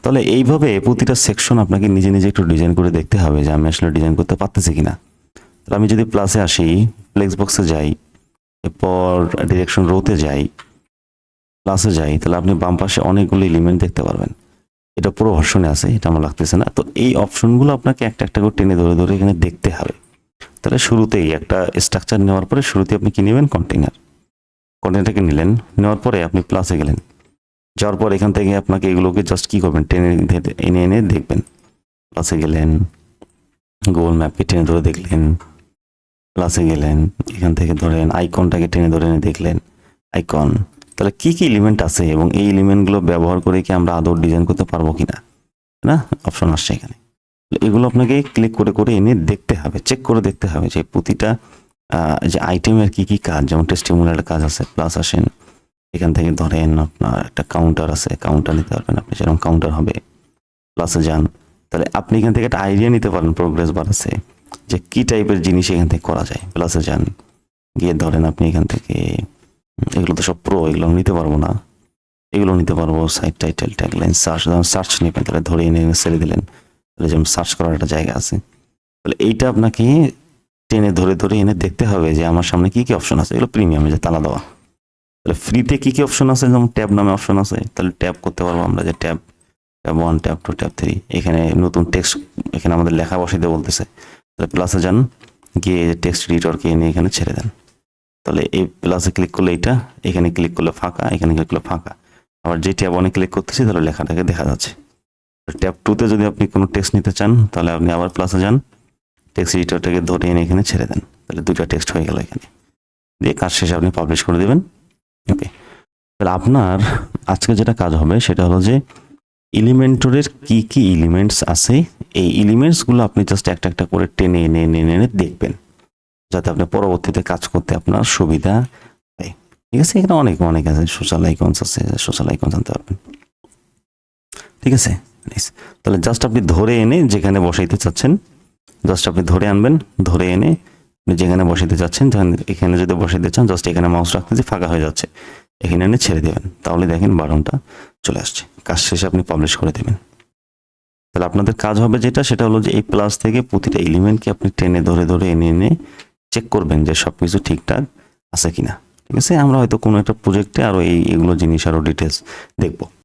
তাহলে এইভাবে প্রতিটা সেকশন আপনাকে নিজে একটু ডিজাইন করে দেখতে হবে যে আমি আসলে ডিজাইন করতে পারতেছি কিনা। তাহলে আমি যদি প্লাসে আসি, ফ্লেক্স বক্সে যাই, এরপর ডিরেকশন রোতে যাই, প্লাসে যাই, তাহলে আপনি বাম পাশে অনেকগুলো এলিমেন্ট দেখতে পারবেন। এটা পুরো ভার্সনে আছে, এটা আমার লাগতেছে না। তো এই অপশনগুলো আপনাকে একটা করে টেনে ধরে এখানে দেখতে হবে। তাহলে শুরুতেই একটা স্ট্রাকচার নেওয়ার পরে শুরুতে আপনি কি নেবেন, কন্টেইনারটাকে নিলেন, নেওয়ার পরে আপনি প্লাসে গেলেন, যাওয়ার পর এখান থেকে আপনাকে এগুলোকে জাস্ট কি করবেন, টেনে এনে দেখবেন। প্লাসে গেলেন, গুগল ম্যাপকে টেনে ধরে দেখলেন, প্লাসে গেলেন, এখান থেকে ধরেন আইকনটাকে টেনে ধরে এনে দেখলেন, আইকন। তাহলে কি এলিমেন্ট আছে এবং এই এলিমেন্টগুলো ব্যবহার করে কি আমরা আদৌ ডিজাইন করতে পারবো কিনা, না অপশন আসছে এখানে। এগুলো আপনাকে ক্লিক করে এনে দেখতে হবে, চেক করে দেখতে হবে যে প্রতিটা যে আইটেমের কি কাজ, যেমন টেস্টিমোনিয়ালের কাজ আছে। প্লাস আসেন, এখান থেকে ধরেন আপনার একটা কাউন্টার আছে, কাউন্টার নিতে পারবেন আপনি, যেরকম কাউন্টার হবে। প্লাসে যান, তাহলে আপনি এখান থেকে একটা আইডিয়া নিতে পারেন, প্রোগ্রেস বার আছে যে কি টাইপের জিনিস এখান থেকে করা যায়। প্লাসে যান, গিয়ে ধরেন আপনি এখান থেকে এগুলো তো সব এগুলো নিতে পারবো না, এগুলো নিতে পারবো, সাইট টাইটেল ট্যাগলাইন সার্চ নেবেন, তাহলে ধরে এনে ছেড়ে দিলেন, তাহলে যেমন সার্চ করার একটা জায়গা আছে। তাহলে এইটা আপনাকে টেনে ধরে এনে দেখতে হবে যে আমার সামনে কি অপশন আছে। এগুলো প্রিমিয়ামে যে তালা দেওয়া। তাহলে ফ্রিতে কি অপশন আছে, যেমন ট্যাব নামে অপশন আছে, তাহলে ট্যাব করতে পারবো আমরা, যে ট্যাব 1, ট্যাব 2, ট্যাব 3। এখানে নতুন টেক্সট, এখানে আমাদের লেখা বসাইতে বলতেছে, তাহলে প্লাসে যান, গিয়ে টেক্সট এডিটরকে এনে এখানে ছেড়ে দেন। তাহলে এই প্লাসে ক্লিক করলে এইটা, এখানে ক্লিক করলে ফাঁকা, এখানে ক্লিক করলে ফাঁকা। আবার যে ট্যাব 1 ক্লিক করতেছি তাহলে লেখাটাকে দেখা যাচ্ছে। ট্যাব 2তে যদি আপনি কোনো টেক্সট নিতে চান, তাহলে আপনি আবার প্লাসে যান, টেক্সট এডিটরটাকে ধরে এনে এখানে ছেড়ে দেন, তাহলে 2টা টেক্সট হয়ে গেল এখানে। দিয়ে কাজ শেষে আপনি পাবলিশ করে দেবেন। ওকে, তাহলে আপনার আজকে যেটা কাজ হবে সেটা হলো যে এলিমেন্টরের কি কি এলিমেন্টস আছে, এই এলিমেন্টসগুলো আপনি জাস্ট একটা একটা করে টেনে এনে এনে এনে এনে দেখবেন, যাতে আপনি পরবর্তীতে কাজ করতে আপনার সুবিধা হয়। ঠিক আছে, এখানে অনেক অনেক আছে, সোশ্যাল আইকনস আছে, সোশ্যাল আইকন জানতে পারবেন। ঠিক আছে, Nice. তাহলে জাস্ট আপনি ধরে এনে যেখানে বসাইতে চাচ্ছেন, জাস্ট আপনি ধরে আনবেন, ধরে এনে আপনি যেখানে বসাইতে চাচ্ছেন, এখানে যদি বসাইতে চান জাস্ট এখানে মাউস রাখতে যে ফাঁকা হয়ে যাচ্ছে, এখানে এনে ছেড়ে দেবেন, তাহলে দেখেন বাটনটা চলে আসছে। কাজ শেষে আপনি পাবলিশ করে দেবেন। তাহলে আপনাদের কাজ হবে যেটা, সেটা হলো যে এই প্লাস থেকে প্রতিটা এলিমেন্টকে আপনি টেনে ধরে ধরে এনে এনে চেক করবেন যে সবকিছু ঠিকঠাক আছে কিনা। ঠিক আছে, আমরা হয়তো কোনো একটা প্রজেক্টে আরো এগুলো জিনিস আরো ডিটেলস দেখবো।